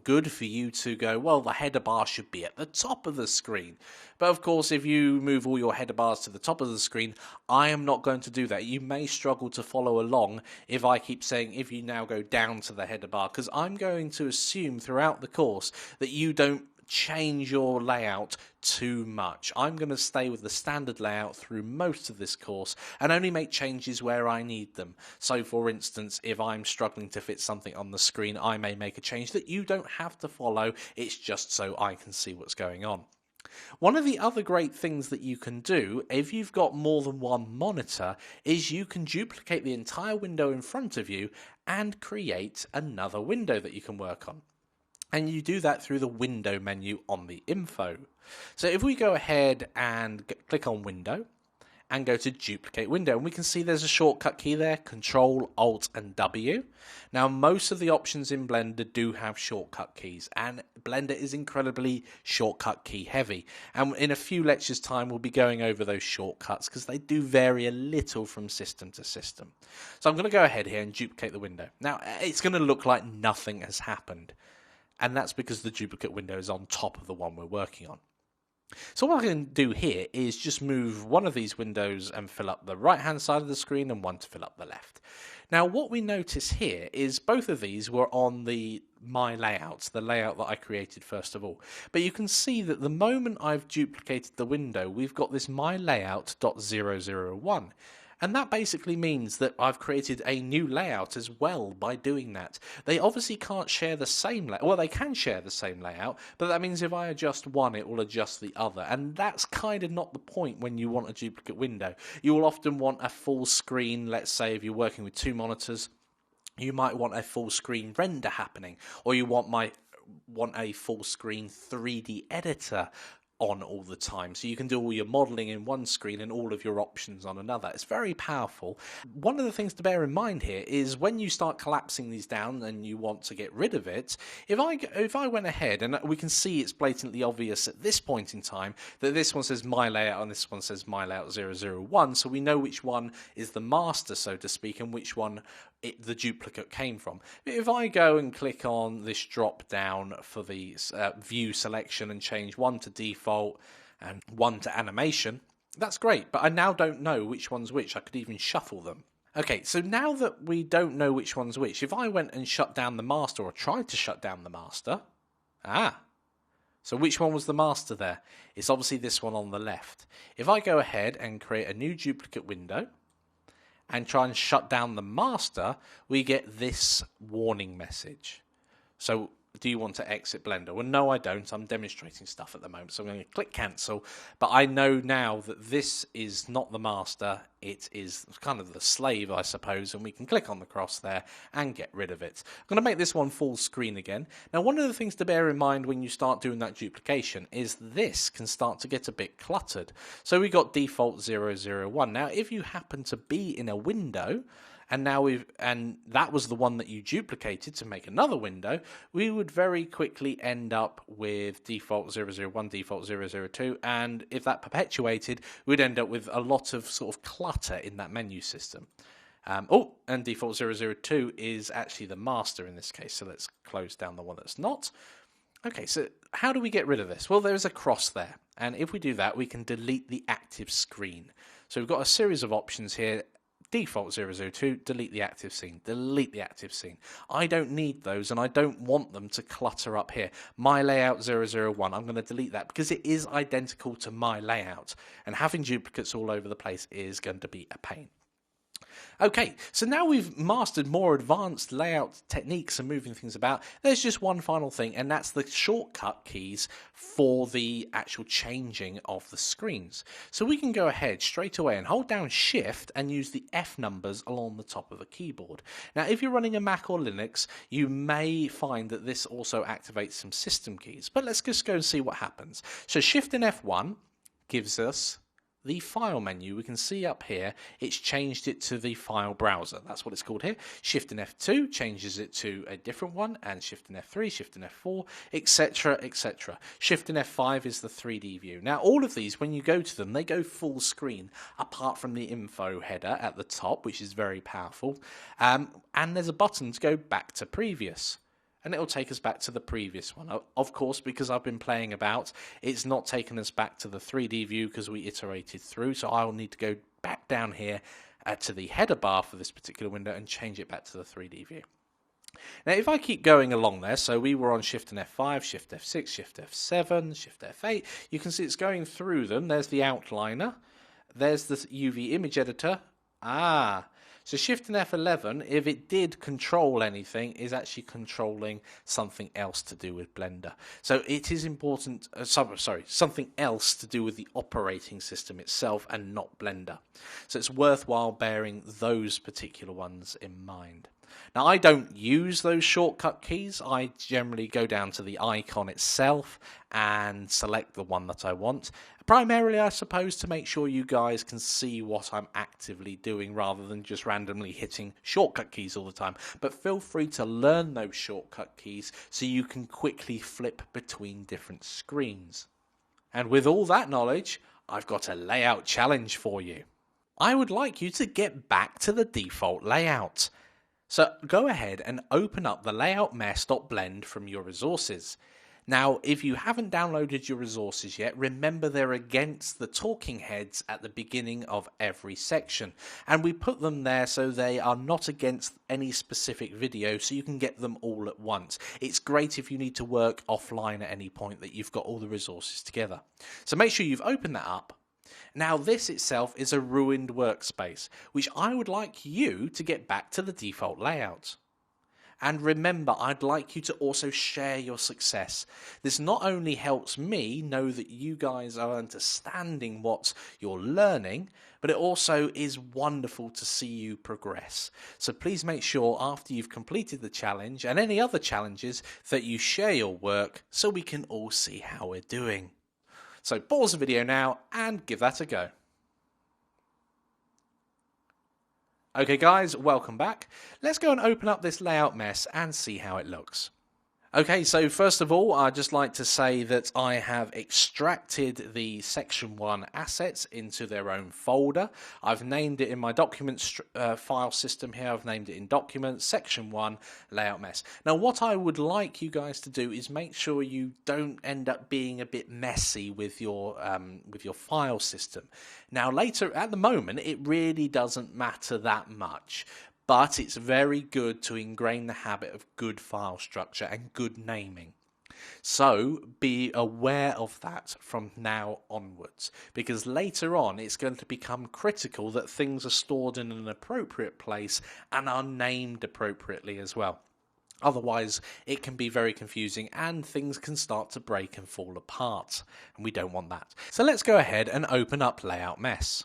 good for you to go, well, the header bar should be at the top of the screen. But of course, if you move all your header bars to the top of the screen, I am not going to do that. You may struggle to follow along if I keep saying, if you now go down to the header bar, because I'm going to assume throughout the course that you don't change your layout too much. I'm going to stay with the standard layout through most of this course and only make changes where I need them. So for instance, if I'm struggling to fit something on the screen, I may make a change that you don't have to follow. It's just so I can see what's going on. One of the other great things that you can do if you've got more than one monitor is you can duplicate the entire window in front of you and create another window that you can work on. And you do that through the window menu on the info. So if we go ahead and click on window and go to duplicate window, and we can see there's a shortcut key there, Control, Alt and W. Now most of the options in Blender do have shortcut keys, and Blender is incredibly shortcut key heavy. And in a few lectures time we'll be going over those shortcuts because they do vary a little from system to system. So I'm going to go ahead here and duplicate the window. Now it's going to look like nothing has happened. And that's because the duplicate window is on top of the one we're working on. So what I can do here is just move one of these windows and fill up the right hand side of the screen and one to fill up the left. Now what we notice here is both of these were on my layout, the layout that I created first of all. But you can see that the moment I've duplicated the window, we've got this mylayout.001. And that basically means that I've created a new layout as well by doing that. They obviously can't share the same layout. Well, they can share the same layout, but that means if I adjust one, it will adjust the other. And that's kind of not the point when you want a duplicate window. You will often want a full screen. Let's say if you're working with two monitors, you might want a full screen render happening, or you want a full screen 3D editor on all the time, so you can do all your modeling in one screen and all of your options on another. It's very powerful. One of the things to bear in mind here is when you start collapsing these down and you want to get rid of it, if I went ahead, and we can see it's blatantly obvious at this point in time that this one says my layout and this one says my layout 001, so we know which one is the master, so to speak, and which one the duplicate came from. If I go and click on this drop down for the view selection and change one to default and one to animation, that's great, but I now don't know which one's which. I could even shuffle them. Okay, so now that we don't know which one's which, if I went and shut down the master or tried to shut down the master, so which one was the master there? It's obviously this one on the left. If I go ahead and create a new duplicate window and try and shut down the master, we get this warning message. So do you want to exit Blender? Well, no, I don't. I'm demonstrating stuff at the moment, so I'm going to click cancel. But I know now that this is not the master. It is kind of the slave, I suppose, and we can click on the cross there and get rid of it. I'm going to make this one full screen again. Now, one of the things to bear in mind when you start doing that duplication is this can start to get a bit cluttered. So we got default 001. Now, if you happen to be in a window, and that was the one that you duplicated to make another window, we would very quickly end up with default 001, default 002, and if that perpetuated, we'd end up with a lot of sort of clutter in that menu system. And default 002 is actually the master in this case, so let's close down the one that's not. Okay, so how do we get rid of this? Well, there's a cross there, and if we do that, we can delete the active screen. So we've got a series of options here. Default 002, delete the active scene, delete the active scene. I don't need those, and I don't want them to clutter up here. My layout 001, I'm going to delete that because it is identical to my layout, and having duplicates all over the place is going to be a pain. Okay, so now we've mastered more advanced layout techniques and moving things about. There's just one final thing, and that's the shortcut keys for the actual changing of the screens. So we can go ahead straight away and hold down Shift and use the F numbers along the top of the keyboard. Now, if you're running a Mac or Linux, you may find that this also activates some system keys, but let's just go and see what happens. So Shift and F1 gives us the file menu. We can see up here it's changed it to the file browser. That's what it's called here. Shift and F2 changes it to a different one, and Shift and F3, Shift and F4, etc, etc. Shift and F5 is the 3D view. Now all of these, when you go to them, they go full screen apart from the info header at the top, which is very powerful, and there's a button to go back to previous. And it'll take us back to the previous one. Of course, because I've been playing about, it's not taken us back to the 3D view because we iterated through. So I'll need to go back down here to the header bar for this particular window and change it back to the 3D view. Now, if I keep going along there, so we were on Shift and F5, Shift F6, Shift F7, Shift F8. You can see it's going through them. There's the outliner. There's the UV image editor. So Shift and F11, if it did control anything, is actually controlling something else to do with Blender. So it is important, something else to do with the operating system itself and not Blender. So it's worthwhile bearing those particular ones in mind. Now, I don't use those shortcut keys. I generally go down to the icon itself and select the one that I want. Primarily, I suppose, to make sure you guys can see what I'm actively doing rather than just randomly hitting shortcut keys all the time. But feel free to learn those shortcut keys so you can quickly flip between different screens. And with all that knowledge, I've got a layout challenge for you. I would like you to get back to the default layout. So go ahead and open up the layout mess.blend from your resources. Now, if you haven't downloaded your resources yet, remember they're against the talking heads at the beginning of every section. And we put them there so they are not against any specific video, so you can get them all at once. It's great if you need to work offline at any point that you've got all the resources together. So make sure you've opened that up. Now, this itself is a ruined workspace, which I would like you to get back to the default layout. And remember, I'd like you to also share your success. This not only helps me know that you guys are understanding what you're learning, but it also is wonderful to see you progress. So please make sure after you've completed the challenge and any other challenges that you share your work so we can all see how we're doing. So pause the video now and give that a go. Okay guys, welcome back. Let's go and open up this layout mess and see how it looks. Okay, so first of all, I'd just like to say that I have extracted the Section 1 assets into their own folder. I've named it in my documents file system here. I've named it in Documents, Section 1, Layout Mess. Now, what I would like you guys to do is make sure you don't end up being a bit messy with your file system. Now, later, at the moment, it really doesn't matter that much. But it's very good to ingrain the habit of good file structure and good naming. So be aware of that from now onwards, because later on it's going to become critical that things are stored in an appropriate place and are named appropriately as well. Otherwise, it can be very confusing and things can start to break and fall apart, and we don't want that. So let's go ahead and open up Layout Mess.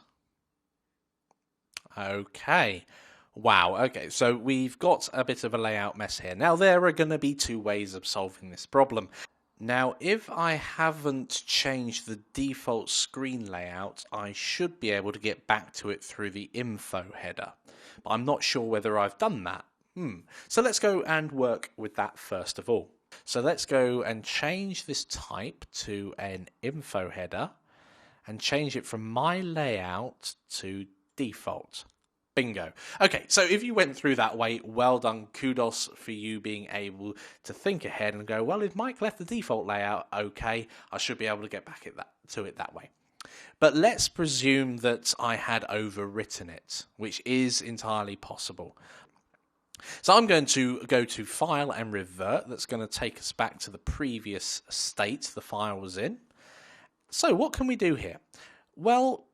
Okay. Wow, okay, so we've got a bit of a layout mess here. Now, there are going to be two ways of solving this problem. Now, if I haven't changed the default screen layout, I should be able to get back to it through the info header. But I'm not sure whether I've done that. So let's go and work with that first of all. So let's go and change this type to an info header and change it from my layout to default. Bingo. Okay, so if you went through that way, well done. Kudos for you being able to think ahead and go, well, if Mike left the default layout, okay, I should be able to get back to it that way. But let's presume that I had overwritten it, which is entirely possible. So I'm going to go to File and Revert. That's going to take us back to the previous state the file was in. So what can we do here? Well,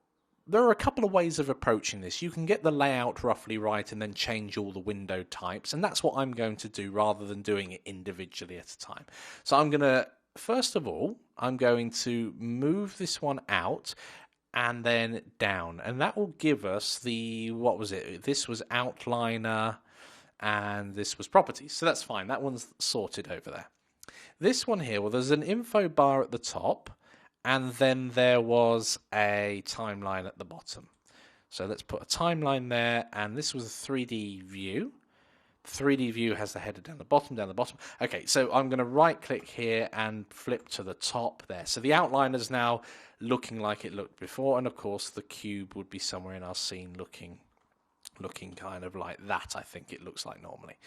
there are a couple of ways of approaching this. You can get the layout roughly right and then change all the window types, and that's what I'm going to do rather than doing it individually at a time. So I'm going to, first of all, I'm going to move this one out and then down, and that will give us the, what was it? This was Outliner and this was Properties, so that's fine. That one's sorted over there. This one here, well, there's an info bar at the top, and then there was a timeline at the bottom. So let's put a timeline there, and this was a 3D view. 3D view has the header down the bottom, Okay, so I'm going to right-click here and flip to the top there. So the outline is now looking like it looked before, and of course the cube would be somewhere in our scene looking kind of like that, I think it looks like normally.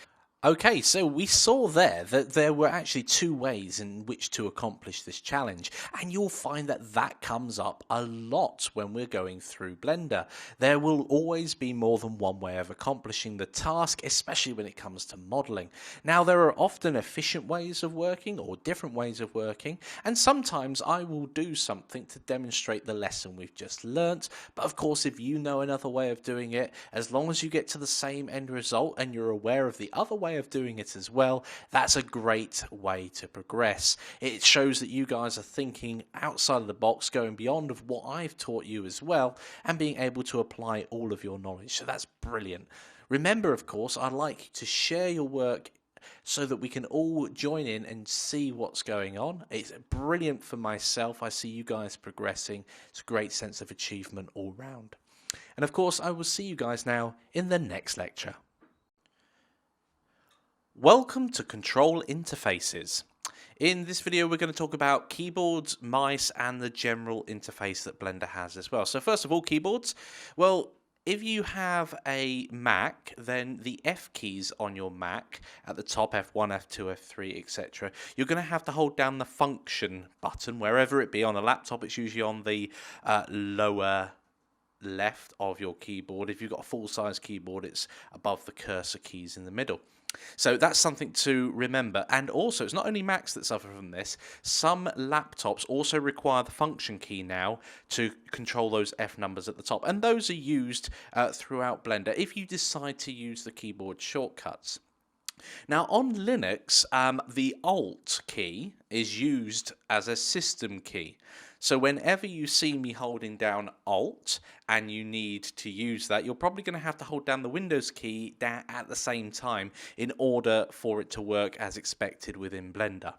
Okay, so we saw there that there were actually two ways in which to accomplish this challenge, and you'll find that that comes up a lot when we're going through Blender. There will always be more than one way of accomplishing the task, especially when it comes to modeling. Now, there are often efficient ways of working or different ways of working, and sometimes I will do something to demonstrate the lesson we've just learnt, but of course, if you know another way of doing it, as long as you get to the same end result and you're aware of the other way of doing it as well, that's a great way to progress. It shows that you guys are thinking outside of the box, going beyond of what I've taught you as well, and being able to apply all of your knowledge. So that's brilliant. Remember, of course, I'd like you to share your work so that we can all join in and see what's going on. It's brilliant for myself. I see you guys progressing. It's a great sense of achievement all round. And of course, I will see you guys now in the next lecture. Welcome to Control Interfaces. In this video, we're going to talk about keyboards, mice, and the general interface that Blender has as well. So first of all, keyboards. Well, if you have a Mac, then the F keys on your Mac at the top, F1, F2, F3, etc., you're going to have to hold down the function button, wherever it be. On a laptop, it's usually on the lower left of your keyboard. If you've got a full-size keyboard, it's above the cursor keys in the middle. So that's something to remember. And also, it's not only Macs that suffer from this. Some laptops also require the function key now to control those F numbers at the top. And those are used throughout Blender if you decide to use the keyboard shortcuts. Now, on Linux, the Alt key is used as a system key. So whenever you see me holding down Alt and you need to use that, you're probably going to have to hold down the Windows key at the same time in order for it to work as expected within Blender.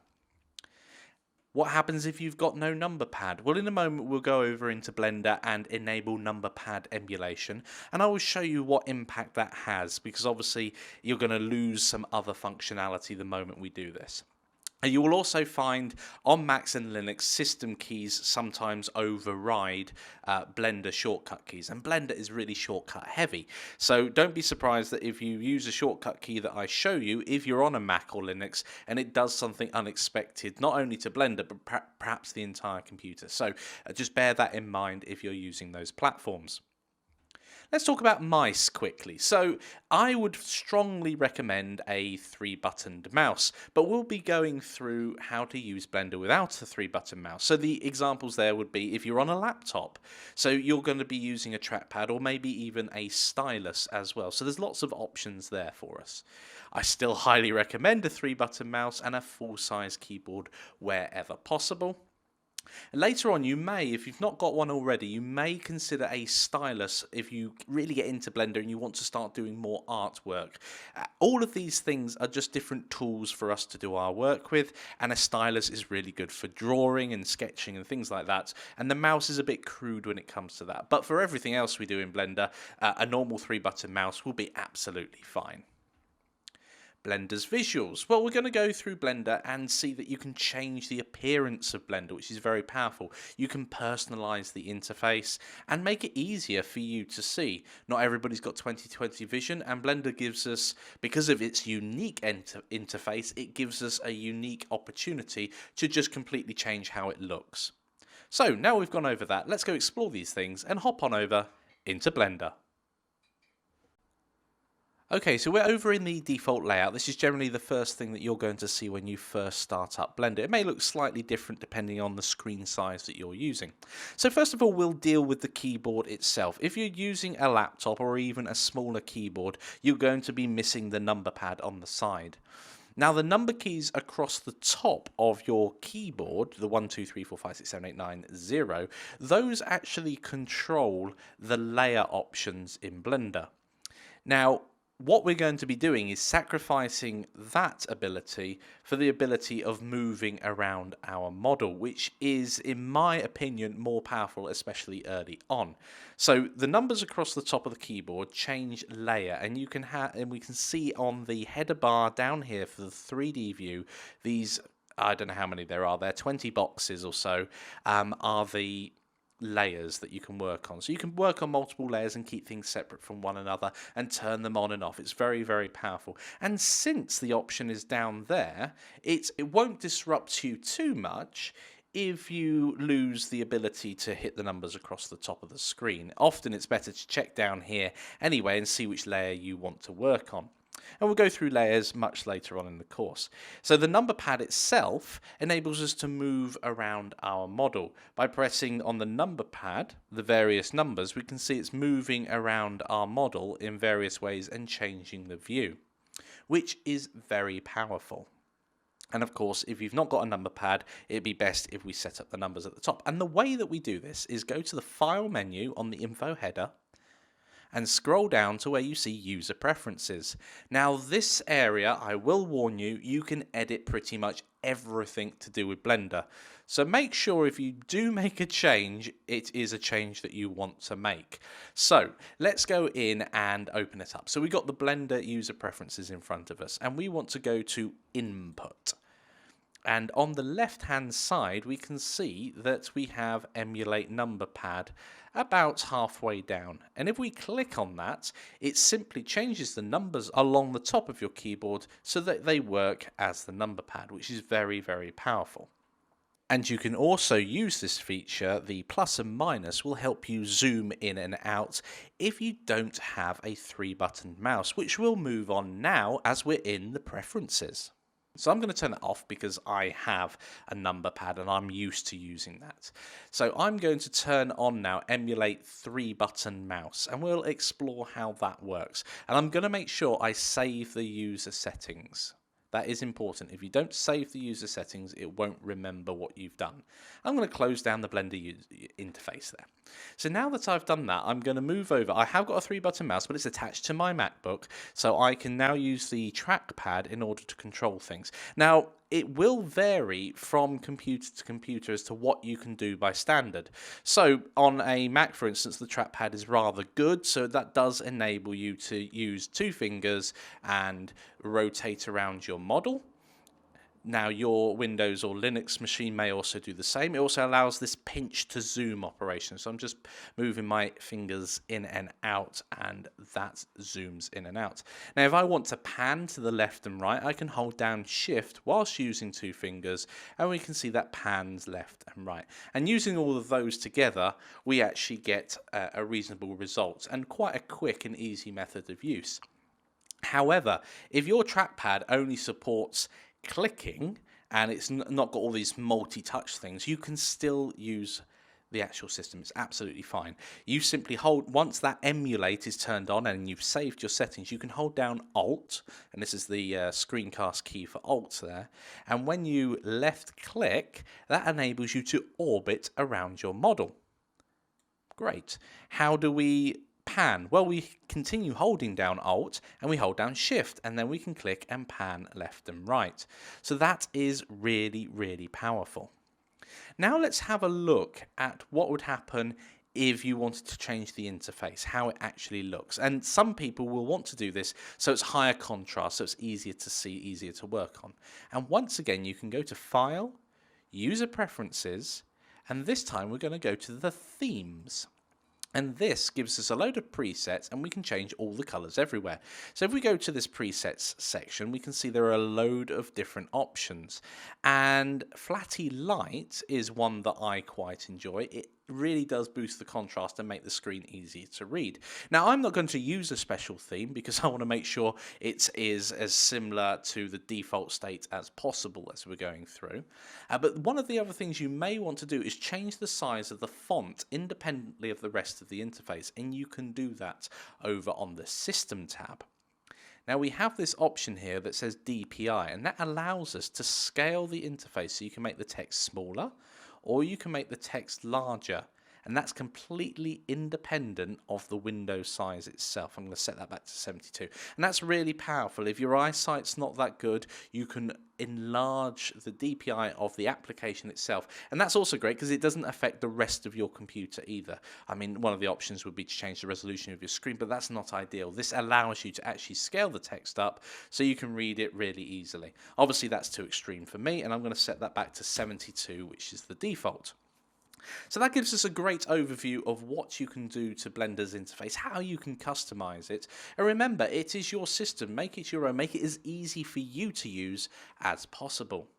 What happens if you've got no number pad? Well, in a moment we'll go over into Blender and enable number pad emulation, and I will show you what impact that has, because obviously you're going to lose some other functionality the moment we do this. And you will also find on Macs and Linux, system keys sometimes override Blender shortcut keys. And Blender is really shortcut heavy. So don't be surprised that if you use a shortcut key that I show you, if you're on a Mac or Linux, and it does something unexpected, not only to Blender, but perhaps the entire computer. So just bear that in mind if you're using those platforms. Let's talk about mice quickly. So I would strongly recommend a 3-buttoned mouse, but we'll be going through how to use Blender without a 3-button mouse. So the examples there would be if you're on a laptop, so you're going to be using a trackpad or maybe even a stylus as well. So there's lots of options there for us. I still highly recommend a 3-button mouse and a full-size keyboard wherever possible. Later on, you may, if you've not got one already, you may consider a stylus if you really get into Blender and you want to start doing more artwork. All of these things are just different tools for us to do our work with, and a stylus is really good for drawing and sketching and things like that, and the mouse is a bit crude when it comes to that. But for everything else we do in Blender, a normal 3-button mouse will be absolutely fine. Blender's visuals. Well, we're going to go through Blender and see that you can change the appearance of Blender, which is very powerful. You can personalize the interface and make it easier for you to see. Not everybody's got 20/20 vision, and Blender gives us, because of its unique interface, it gives us a unique opportunity to just completely change how it looks. So now we've gone over that, let's go explore these things and hop on over into Blender. Okay, so we're over in the default layout. This is generally the first thing that you're going to see when you first start up Blender. It may look slightly different depending on the screen size that you're using. So first of all, we'll deal with the keyboard itself. If you're using a laptop or even a smaller keyboard, you're going to be missing the number pad on the side. Now, the number keys across the top of your keyboard, the 1, 2, 3, 4, 5, 6, 7, 8, 9, 0, those actually control the layer options in Blender. Now, what we're going to be doing is sacrificing that ability for the ability of moving around our model, which is, in my opinion, more powerful, especially early on. So the numbers across the top of the keyboard change layer, and you can and we can see on the header bar down here for the 3D view, these, I don't know how many there are, 20 boxes or so, are the layers that you can work on. So you can work on multiple layers and keep things separate from one another and turn them on and off. It's very, very powerful. And since the option is down there, it won't disrupt you too much if you lose the ability to hit the numbers across the top of the screen. Often it's better to check down here anyway and see which layer you want to work on. And we'll go through layers much later on in the course. So the number pad itself enables us to move around our model. By pressing on the number pad, the various numbers, we can see it's moving around our model in various ways and changing the view, which is very powerful. And of course, if you've not got a number pad, it'd be best if we set up the numbers at the top. And the way that we do this is go to the File menu on the Info header, and scroll down to where you see User Preferences. Now this area, I will warn you, you can edit pretty much everything to do with Blender. So make sure if you do make a change, it is a change that you want to make. So let's go in and open it up. So we've got the Blender User Preferences in front of us, and we want to go to Input. And on the left hand side we can see that we have Emulate Number Pad about halfway down, and if we click on that, it simply changes the numbers along the top of your keyboard so that they work as the number pad, which is very, very powerful. And you can also use this feature. The plus and minus will help you zoom in and out if you don't have a 3-button mouse, which we'll move on now as we're in the preferences. So I'm going to turn it off because I have a number pad and I'm used to using that. So I'm going to turn on now Emulate 3-button mouse, and we'll explore how that works. And I'm going to make sure I save the user settings. That is important. If you don't save the user settings, it won't remember what you've done. I'm going to close down the Blender interface there. So now that I've done that, I'm going to move over. I have got a 3-button mouse, but it's attached to my MacBook, so I can now use the trackpad in order to control things. Now, it will vary from computer to computer as to what you can do by standard. So on a Mac, for instance, the trackpad is rather good, so that does enable you to use 2 fingers and rotate around your model. Now, your Windows or Linux machine may also do the same. It also allows this pinch to zoom operation. So I'm just moving my fingers in and out, and that zooms in and out. Now, if I want to pan to the left and right, I can hold down Shift whilst using two fingers, and we can see that pans left and right. And using all of those together, we actually get a reasonable result and quite a quick and easy method of use. However, if your trackpad only supports clicking and it's not got all these multi-touch things, you can still use the actual system. It's absolutely fine. You simply hold, once that emulate is turned on and you've saved your settings, you can hold down Alt, and this is the screencast key for Alt there, and when you left click, that enables you to orbit around your model. Great. How do we pan? Well, we continue holding down Alt and we hold down Shift, and then we can click and pan left and right. So that is really, really powerful. Now let's have a look at what would happen if you wanted to change the interface, how it actually looks. And some people will want to do this so it's higher contrast, so it's easier to see, easier to work on. And once again, you can go to File, User Preferences, and this time we're going to go to the Themes. And this gives us a load of presets, and we can change all the colors everywhere. So if we go to this presets section, we can see there are a load of different options. And Flatty Light is one that I quite enjoy. It really does boost the contrast and make the screen easier to read. Now, I'm not going to use a special theme because I want to make sure it is as similar to the default state as possible as we're going through. But one of the other things you may want to do is change the size of the font independently of the rest of the interface, and you can do that over on the System tab. Now we have this option here that says DPI, and that allows us to scale the interface so you can make the text smaller or you can make the text larger, and that's completely independent of the window size itself. I'm going to set that back to 72, and that's really powerful. If your eyesight's not that good, you can enlarge the DPI of the application itself, and that's also great because it doesn't affect the rest of your computer either. I mean, one of the options would be to change the resolution of your screen, but that's not ideal. This allows you to actually scale the text up so you can read it really easily. Obviously that's too extreme for me, and I'm going to set that back to 72, which is the default. So that gives us a great overview of what you can do to Blender's interface, how you can customize it. And remember, it is your system. Make it your own. Make it as easy for you to use as possible.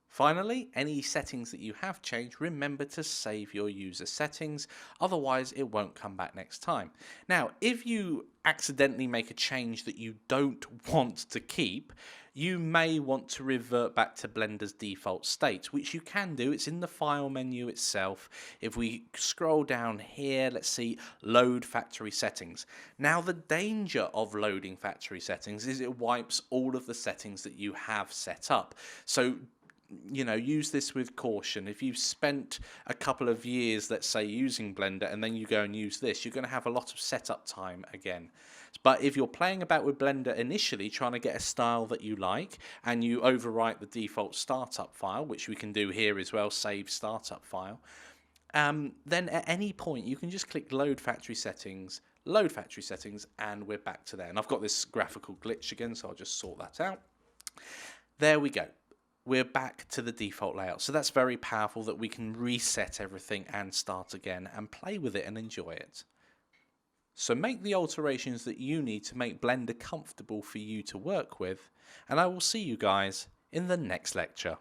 Finally, any settings that you have changed, remember to save your user settings, otherwise it won't come back next time. Now, if you accidentally make a change that you don't want to keep, you may want to revert back to Blender's default state, which you can do. It's in the file menu itself. If we scroll down here, let's see, load factory settings. Now, the danger of loading factory settings is it wipes all of the settings that you have set up. So, you know, use this with caution. If you've spent a couple of years, let's say, using Blender, and then you go and use this, you're going to have a lot of setup time again. But if you're playing about with Blender initially, trying to get a style that you like, and you overwrite the default startup file, which we can do here as well, save startup file, then at any point you can just click load factory settings, and we're back to there. And I've got this graphical glitch again, so I'll just sort that out. There we go. We're back to the default layout. So that's very powerful that we can reset everything and start again and play with it and enjoy it. So make the alterations that you need to make Blender comfortable for you to work with, and I will see you guys in the next lecture.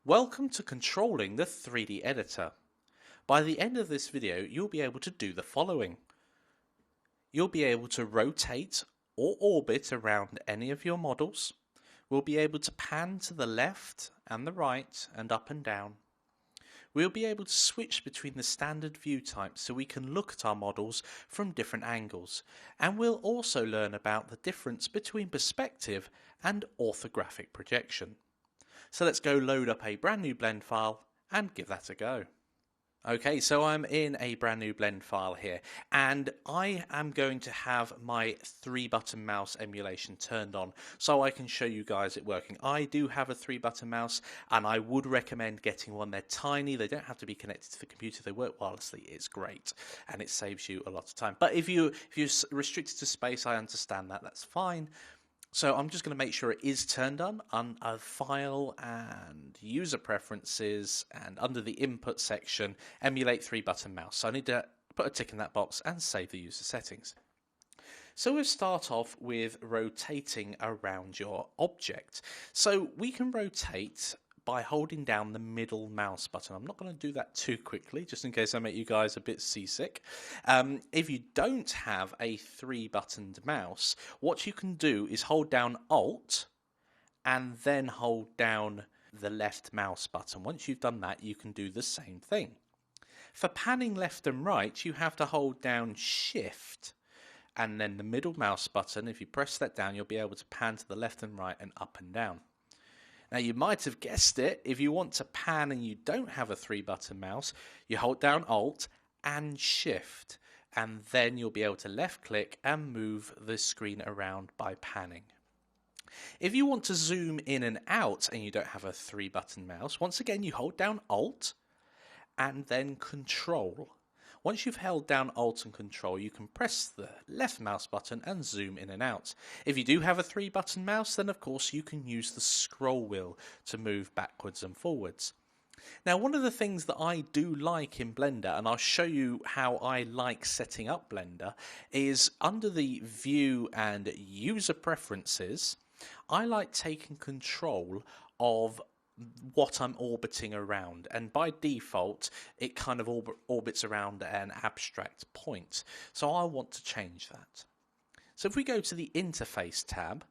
Welcome to controlling the 3D editor. By the end of this video, you'll be able to do the following. You'll be able to rotate or orbit around any of your models. We'll be able to pan to the left and the right and up and down. We'll be able to switch between the standard view types so we can look at our models from different angles. And we'll also learn about the difference between perspective and orthographic projection. So let's go load up a brand new blend file and give that a go. Okay, so I'm in a brand new blend file here, and I am going to have my 3-button mouse emulation turned on so I can show you guys it working. I do have a 3-button mouse, and I would recommend getting one. They're tiny, they don't have to be connected to the computer, they work wirelessly. It's great, and it saves you a lot of time. But if you're restricted to space, I understand that, that's fine. So I'm just going to make sure it is turned on File and User Preferences, and under the Input section, Emulate 3-button mouse. So I need to put a tick in that box and save the user settings. So we'll start off with rotating around your object. So we can rotate by holding down the middle mouse button. I'm not going to do that too quickly, just in case I make you guys a bit seasick. If you don't have a 3-buttoned mouse, what you can do is hold down Alt and then hold down the left mouse button. Once you've done that, you can do the same thing. For panning left and right, you have to hold down Shift and then the middle mouse button. If you press that down, you'll be able to pan to the left and right and up and down. Now, you might have guessed it, if you want to pan and you don't have a 3-button mouse, you hold down Alt and Shift, and then you'll be able to left-click and move the screen around by panning. If you want to zoom in and out and you don't have a 3-button mouse, once again, you hold down Alt and then Control. Once you've held down Alt and Control, you can press the left mouse button and zoom in and out. If you do have a 3-button mouse, then of course you can use the scroll wheel to move backwards and forwards. Now, one of the things that I do like in Blender, and I'll show you how I like setting up Blender, is under the View and User Preferences, I like taking control of what I'm orbiting around, and by default it kind of orbits around an abstract point, so I want to change that. So if we go to the Interface tab,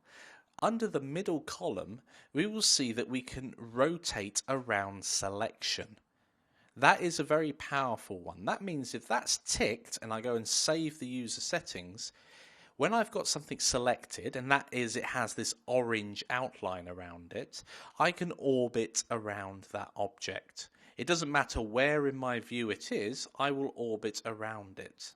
under the middle column we will see that we can rotate around selection. That is a very powerful one. That means if that's ticked and I go and save the user settings, when I've got something selected, and that is it has this orange outline around it, I can orbit around that object. It doesn't matter where in my view it is, I will orbit around it,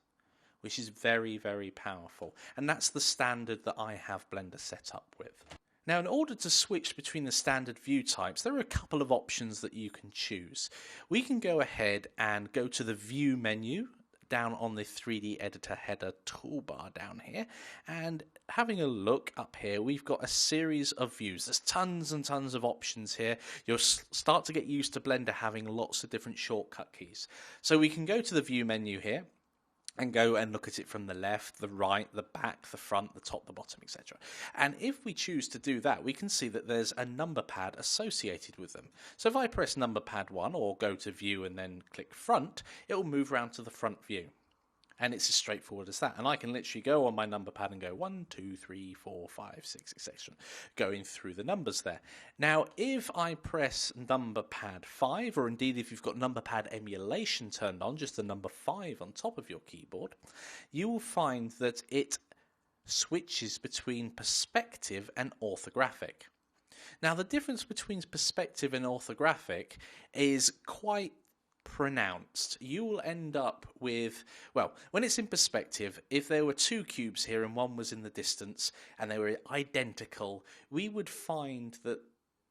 which is very, very powerful. And that's the standard that I have Blender set up with. Now, in order to switch between the standard view types, there are a couple of options that you can choose. We can go ahead and go to the View menu, down on the 3D editor header toolbar down here, and having a look up here, we've got a series of views. There's tons and tons of options here. You'll start to get used to Blender having lots of different shortcut keys. So we can go to the View menu here and go and look at it from the left, the right, the back, the front, the top, the bottom, etc. And if we choose to do that, we can see that there's a number pad associated with them. So if I press number pad 1 or go to View and then click Front, it will move around to the front view. And it's as straightforward as that. And I can literally go on my number pad and go 1, 2, 3, 4, 5, 6, etc. Going through the numbers there. Now, if I press number pad 5, or indeed if you've got number pad emulation turned on, just the number 5 on top of your keyboard, you will find that it switches between perspective and orthographic. Now, the difference between perspective and orthographic is quite pronounced. You will end up with, well, when it's in perspective, if there were 2 cubes here and one was in the distance and they were identical, we would find that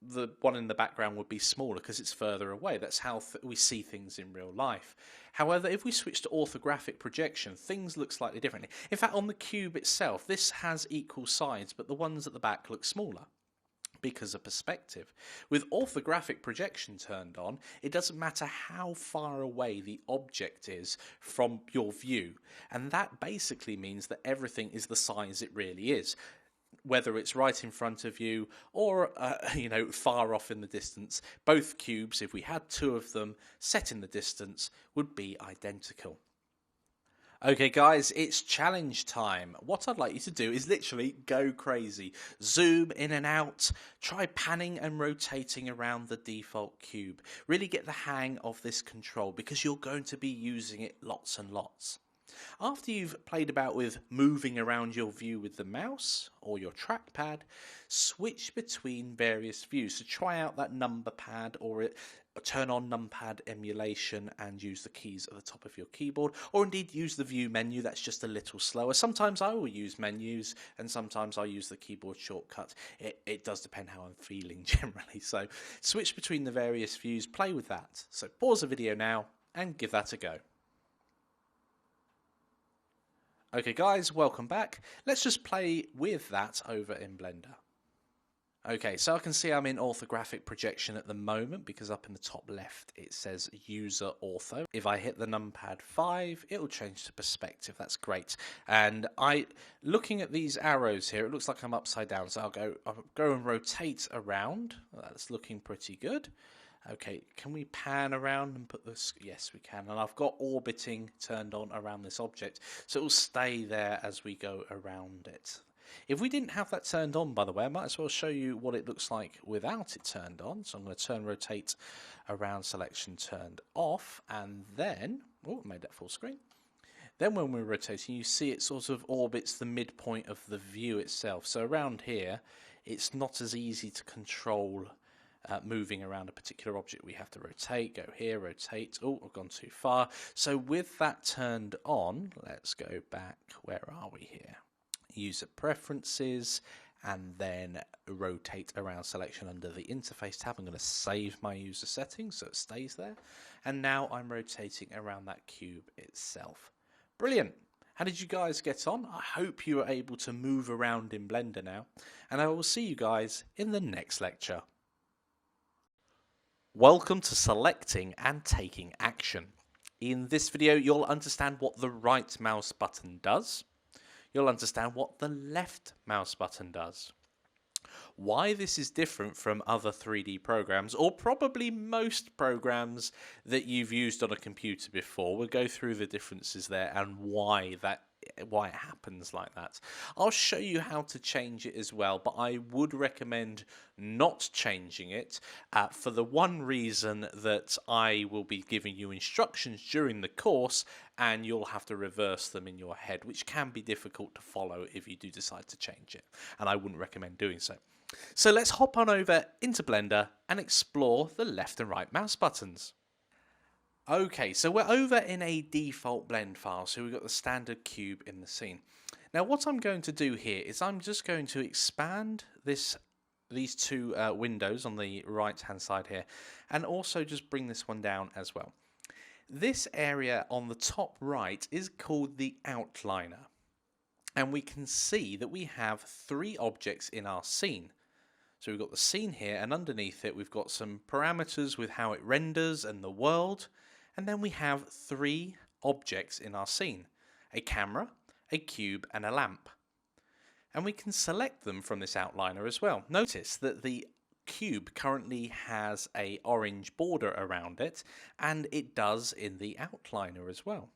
the one in the background would be smaller because it's further away. That's how we see things in real life. However, if we switch to orthographic projection, things look slightly differently. In fact, on the cube itself, this has equal sides, but the ones at the back look smaller because of perspective. With orthographic projection turned on, it doesn't matter how far away the object is from your view, and that basically means that everything is the size it really is, whether it's right in front of you or far off in the distance. Both cubes, if we had 2 of them set in the distance, would be identical. Okay guys, it's challenge time. What I'd like you to do is literally go crazy. Zoom in and out, try panning and rotating around the default cube. Really get the hang of this control because you're going to be using it lots and lots. After you've played about with moving around your view with the mouse or your trackpad, switch between various views. So try out that number pad or turn on numpad emulation and use the keys at the top of your keyboard, or indeed use the View menu. That's just a little slower. Sometimes I will use menus and sometimes I use the keyboard shortcut. It does depend how I'm feeling generally. So switch between the various views, play with that. So pause the video now and give that a go. Okay guys, welcome back. Let's just play with that over in Blender. Okay, so I can see I'm in orthographic projection at the moment because up in the top left it says user ortho. If I hit the numpad 5, it'll change to perspective. That's great. And looking at these arrows here, it looks like I'm upside down. So I'll go and rotate around. That's looking pretty good. Okay, can we pan around and put this? Yes, we can. And I've got orbiting turned on around this object, so it will stay there as we go around it. If we didn't have that turned on, by the way, I might as well show you what it looks like without it turned on. So I'm going to turn rotate around selection turned off, and then, oh, made that full screen. Then when we're rotating, you see it sort of orbits the midpoint of the view itself. So around here, it's not as easy to control moving around a particular object. We have to rotate, go here, rotate. Oh, I've gone too far. So with that turned on, let's go back. Where are we here? User preferences, and then rotate around selection under the interface tab. I'm going to save my user settings so it stays there. And now I'm rotating around that cube itself. Brilliant. How did you guys get on? I hope you are able to move around in Blender now. And I will see you guys in the next lecture. Welcome to selecting and taking action. In this video, you'll understand what the right mouse button does. You'll understand what the left mouse button does. Why this is different from other 3D programs, or probably most programs that you've used on a computer before. We'll go through the differences there and why it happens like that. I'll show you how to change it as well, but I would recommend not changing it for the one reason that I will be giving you instructions during the course and you'll have to reverse them in your head, which can be difficult to follow if you do decide to change it, and I wouldn't recommend doing so. So let's hop on over into Blender and explore the left and right mouse buttons. Okay, so we're over in a default blend file, so we've got the standard cube in the scene. Now what I'm going to do here is I'm just going to expand these two windows on the right hand side here, and also just bring this one down as well. This area on the top right is called the outliner, and we can see that we have 3 objects in our scene. So we've got the scene here, and underneath it we've got some parameters with how it renders and the world. And then we have 3 objects in our scene: a camera, a cube, and a lamp. And we can select them from this outliner as well. Notice that the cube currently has an orange border around it, and it does in the outliner as well.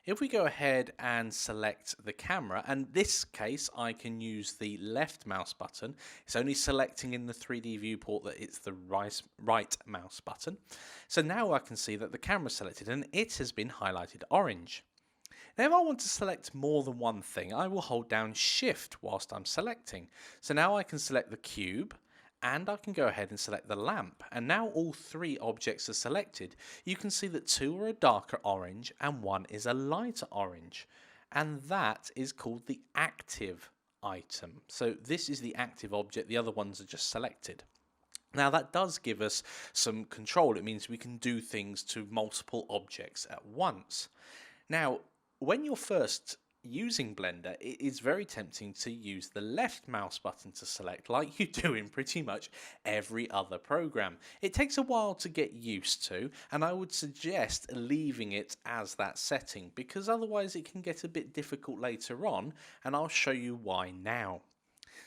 If we go ahead and select the camera, and in this case I can use the left mouse button. It's only selecting in the 3D viewport that it's the right mouse button. So now I can see that the camera is selected and it has been highlighted orange. Now if I want to select more than one thing, I will hold down Shift whilst I'm selecting. So now I can select the cube, and I can go ahead and select the lamp, and now all 3 objects are selected. You can see that 2 are a darker orange and 1 is a lighter orange, and that is called the active item. So this is the active object, the other ones are just selected. Now that does give us some control. It means we can do things to multiple objects at once. Now when you're first using Blender, it is very tempting to use the left mouse button to select, like you do in pretty much every other program. It takes a while to get used to, and I would suggest leaving it as that setting, because otherwise it can get a bit difficult later on, and I'll show you why now.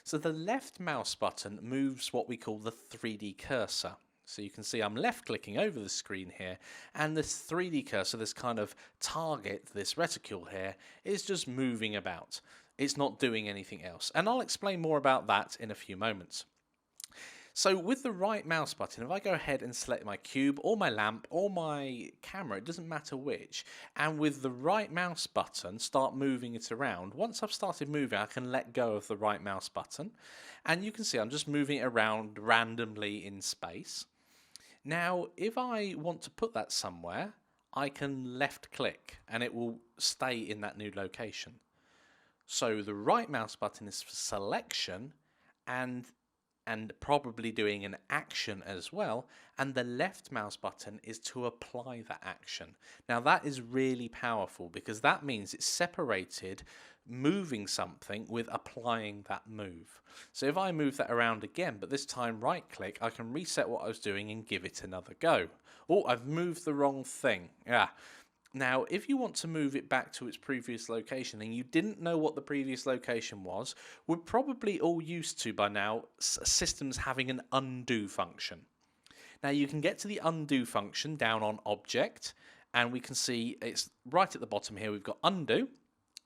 So the left mouse button moves what we call the 3D cursor. So you can see I'm left clicking over the screen here, and this 3D cursor, this kind of target, this reticule here, is just moving about. It's not doing anything else, and I'll explain more about that in a few moments. So with the right mouse button, if I go ahead and select my cube or my lamp or my camera, it doesn't matter which, and with the right mouse button start moving it around, once I've started moving I can let go of the right mouse button, and you can see I'm just moving it around randomly in space. Now, if I want to put that somewhere, I can left click and it will stay in that new location. So the right mouse button is for selection, and and probably doing an action as well, and the left mouse button is to apply that action. Now that is really powerful because that means it's separated moving something with applying that move. So if I move that around again, but this time right click, I can reset what I was doing and give it another go. Oh, I've moved the wrong thing. Yeah. Now, if you want to move it back to its previous location and you didn't know what the previous location was, we're probably all used to by now systems having an undo function. Now, you can get to the undo function down on Object, and we can see it's right at the bottom here. We've got undo.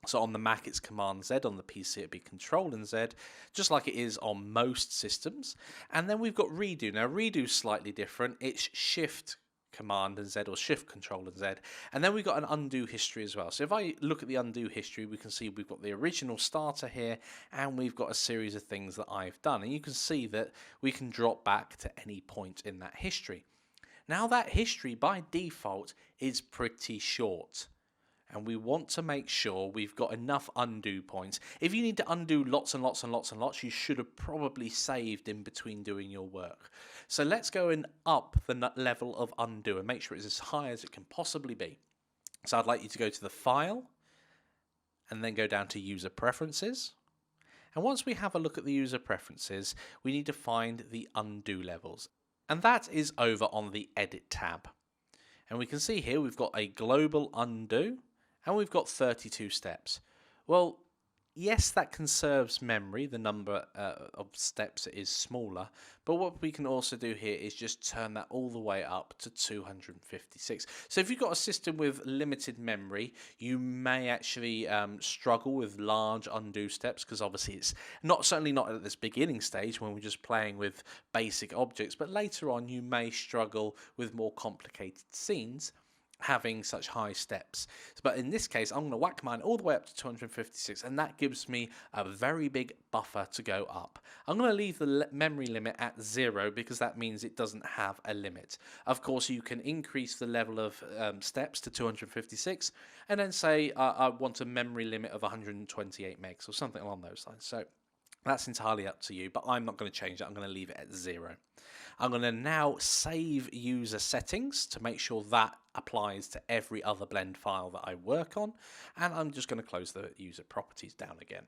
So on the Mac, it's Command Z. On the PC, it'd be Control and Z, just like it is on most systems. And then we've got redo. Now, redo's slightly different. It's Shift Command and Z, or Shift Control and Z, and then we've got an undo history as well. So if I look at the undo history, we can see we've got the original starter here, and we've got a series of things that I've done, and you can see that we can drop back to any point in that history. Now that history by default is pretty short, and we want to make sure we've got enough undo points. If you need to undo lots and lots and lots and lots, you should have probably saved in between doing your work. So let's go and up the level of undo and make sure it's as high as it can possibly be. So I'd like you to go to the File and then go down to User Preferences. And once we have a look at the user preferences, we need to find the undo levels. And that is over on the Edit tab. And we can see here we've got a global undo, and we've got 32 steps. Well, yes, that conserves memory. The number of steps is smaller. But what we can also do here is just turn that all the way up to 256. So if you've got a system with limited memory, you may actually struggle with large undo steps, because obviously it's certainly not at this beginning stage when we're just playing with basic objects. But later on, you may struggle with more complicated scenes having such high steps. But in this case, I'm going to whack mine all the way up to 256, and that gives me a very big buffer to go up. I'm going to leave the memory limit at 0 because that means it doesn't have a limit. Of course, you can increase the level of steps to 256, and then say I want a memory limit of 128 megs or something along those lines. So that's entirely up to you, but I'm not going to change that. I'm going to leave it at 0. I'm going to now save user settings to make sure that applies to every other blend file that I work on, and I'm just going to close the user properties down again.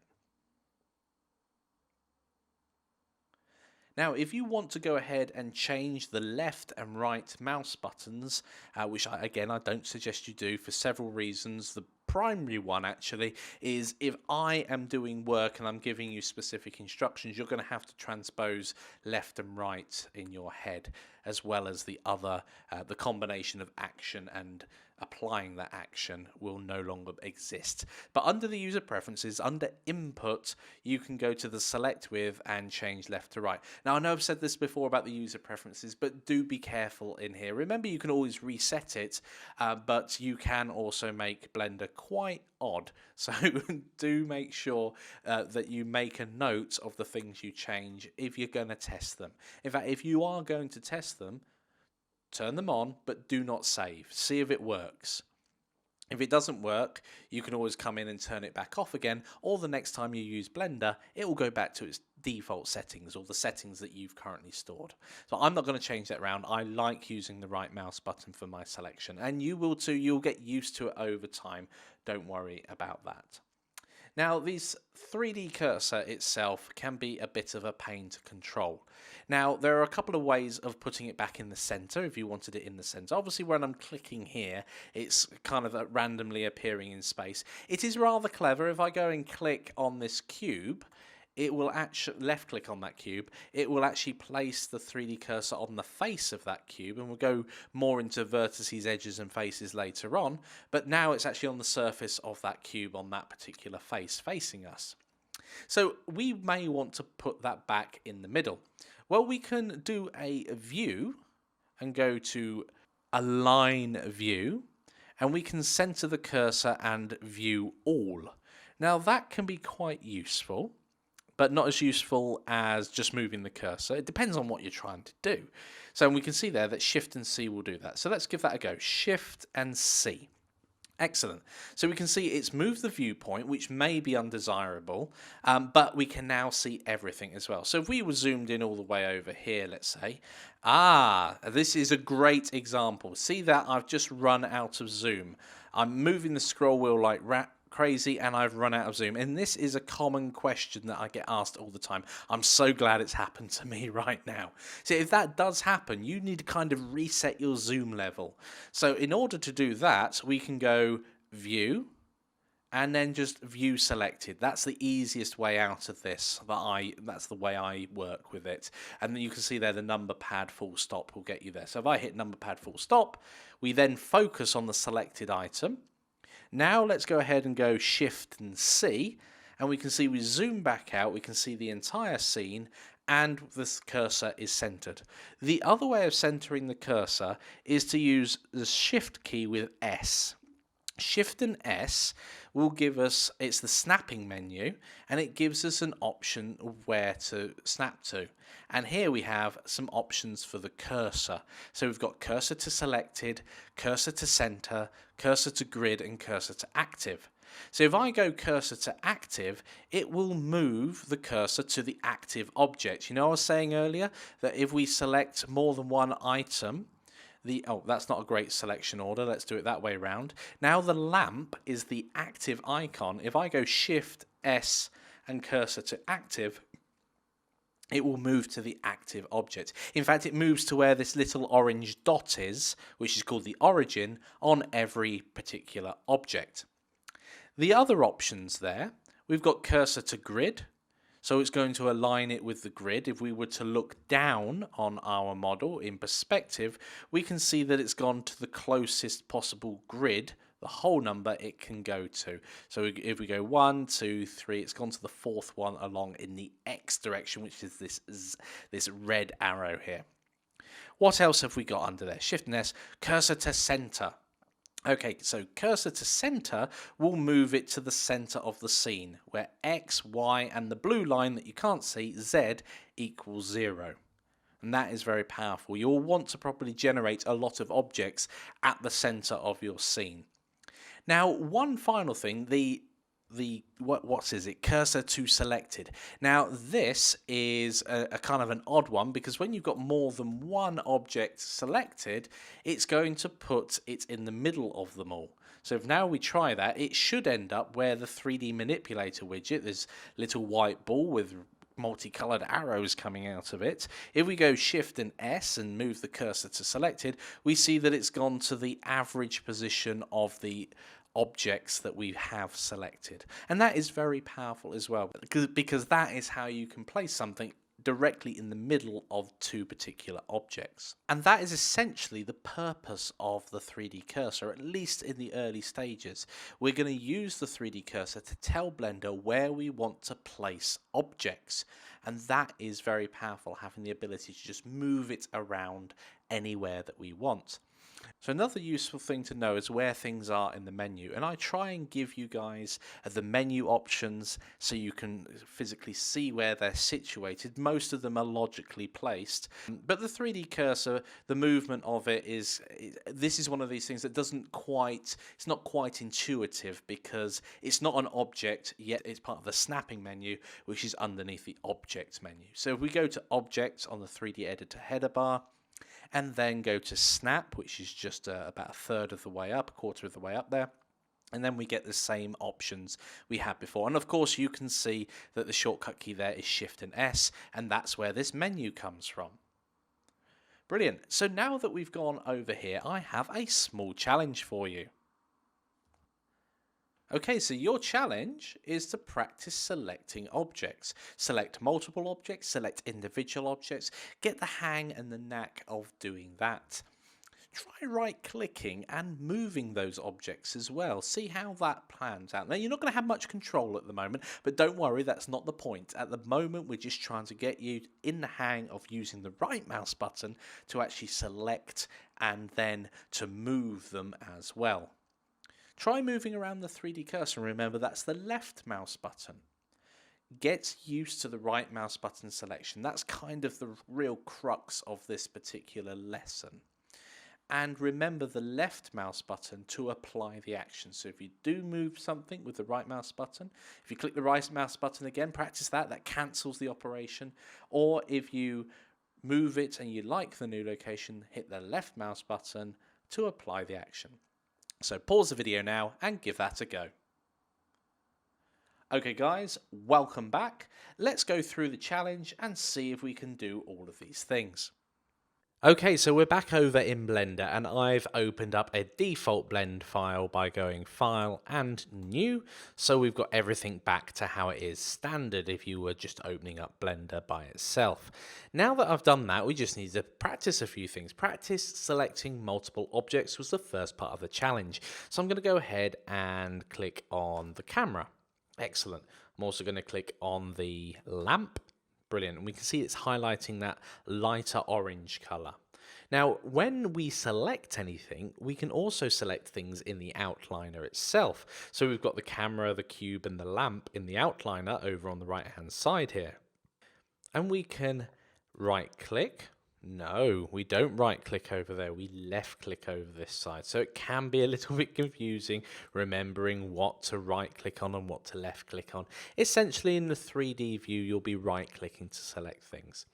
Now, if you want to go ahead and change the left and right mouse buttons, which I don't suggest you do for several reasons. The primary one actually is if I am doing work and I'm giving you specific instructions, you're going to have to transpose left and right in your head, as well as the other, the combination of action and applying that action will no longer exist. But under the user preferences, under input, you can go to the select with and change left to right. Now, I know I've said this before about the user preferences, but do be careful in here. Remember, you can always reset it, but you can also make Blender quite odd. So do make sure that you make a note of the things you change if you're going to test them. In fact, if you are going to test them, turn them on, but do not save. See if it works. If it doesn't work, you can always come in and turn it back off again, or the next time you use Blender, it will go back to its default settings, or the settings that you've currently stored. So I'm not going to change that around. I like using the right mouse button for my selection, and you will too. You'll get used to it over time. Don't worry about that. Now, this 3D cursor itself can be a bit of a pain to control. Now, there are a couple of ways of putting it back in the center if you wanted it in the center. Obviously, when I'm clicking here, it's kind of randomly appearing in space. It is rather clever. If I go and click on this cube, it will actually left click on that cube. It will actually place the 3D cursor on the face of that cube, and we'll go more into vertices, edges and faces later on. But now it's actually on the surface of that cube on that particular face facing us. So we may want to put that back in the middle. Well, we can do a view and go to align view, and we can center the cursor and view all. Now that can be quite useful, but not as useful as just moving the cursor. It depends on what you're trying to do. So we can see there that Shift and C will do that. So let's give that a go. Shift and C. Excellent. So we can see it's moved the viewpoint, which may be undesirable, but we can now see everything as well. So if we were zoomed in all the way over here, let's say, this is a great example. See that I've just run out of zoom. I'm moving the scroll wheel like crazy and I've run out of zoom. And this is a common question that I get asked all the time. I'm so glad it's happened to me right now. So if that does happen, you need to kind of reset your zoom level. So in order to do that, we can go view and then just view selected. That's the easiest way out of this. That's the way I work with it. And then you can see there the number pad full stop will get you there. So if I hit number pad full stop, we then focus on the selected item. Now let's go ahead and go Shift and C, and we can see we zoom back out, we can see the entire scene, and this cursor is centered. The other way of centering the cursor is to use the Shift key with S. Shift and S will give us, it's the snapping menu, and it gives us an option of where to snap to. And here we have some options for the cursor. So we've got cursor to selected, cursor to center, cursor to grid, and cursor to active. So if I go cursor to active, it will move the cursor to the active object. You know, I was saying earlier that if we select more than one item, that's not a great selection order. Let's do it that way around. Now the lamp is the active icon. If I go Shift S and cursor to active, it will move to the active object. In fact, it moves to where this little orange dot is, which is called the origin, on every particular object. The other options there, we've got cursor to grid. So it's going to align it with the grid. If we were to look down on our model in perspective, we can see that it's gone to the closest possible grid, the whole number it can go to. So if we go 1, 2, 3, it's gone to the fourth one along in the X direction, which is this red arrow here. What else have we got under there? Shift and S, cursor to center. Okay, so cursor to center will move it to the center of the scene, where X, Y, and the blue line that you can't see, Z, equals 0. And that is very powerful. You'll want to properly generate a lot of objects at the center of your scene. Now, one final thing, cursor to selected. Now this is a kind of an odd one, because when you've got more than one object selected, it's going to put it in the middle of them all. So if now we try that, it should end up where the 3D manipulator widget, this little white ball with multicolored arrows coming out of it. If we go Shift and S and move the cursor to selected, we see that it's gone to the average position of the objects that we have selected. And that is very powerful as well, because that is how you can place something directly in the middle of two particular objects. And that is essentially the purpose of the 3D cursor, at least in the early stages. We're going to use the 3D cursor to tell Blender where we want to place objects. And that is very powerful, having the ability to just move it around anywhere that we want. So another useful thing to know is where things are in the menu, and I try and give you guys the menu options so you can physically see where they're situated. Most of them are logically placed, but the 3D cursor, the movement of it this is one of these things that it's not quite intuitive, because it's not an object, yet it's part of the snapping menu, which is underneath the object menu. So if we go to objects on the 3D editor header bar, and then go to snap, which is just about a third of the way up, a quarter of the way up there. And then we get the same options we had before. And of course, you can see that the shortcut key there is Shift and S, and that's where this menu comes from. Brilliant. So now that we've gone over here, I have a small challenge for you. Okay, so your challenge is to practice selecting objects. Select multiple objects, select individual objects, get the hang and the knack of doing that. Try right-clicking and moving those objects as well. See how that plans out. Now, you're not going to have much control at the moment, but don't worry, that's not the point. At the moment, we're just trying to get you in the hang of using the right mouse button to actually select and then to move them as well. Try moving around the 3D cursor, and remember that's the left mouse button. Get used to the right mouse button selection. That's kind of the real crux of this particular lesson. and remember the left mouse button to apply the action. So if you do move something with the right mouse button, if you click the right mouse button again, practice that cancels the operation. Or if you move it and you like the new location, hit the left mouse button to apply the action. So pause the video now and give that a go. Okay guys, welcome back. Let's go through the challenge and see if we can do all of these things. Okay, so we're back over in Blender and I've opened up a default blend file by going File and New. So we've got everything back to how it is standard if you were just opening up Blender by itself. Now that I've done that, we just need to practice a few things. Practice selecting multiple objects was the first part of the challenge. So I'm going to go ahead and click on the camera. Excellent. I'm also going to click on the lamp. Brilliant. And we can see it's highlighting that lighter orange color. Now, when we select anything, we can also select things in the outliner itself. So we've got the camera, the cube, and the lamp in the outliner over on the right-hand side here. And we can right-click. No, we don't right-click over there. We left-click over this side. So it can be a little bit confusing remembering what to right-click on and what to left-click on. Essentially, in the 3D view, you'll be right-clicking to select things.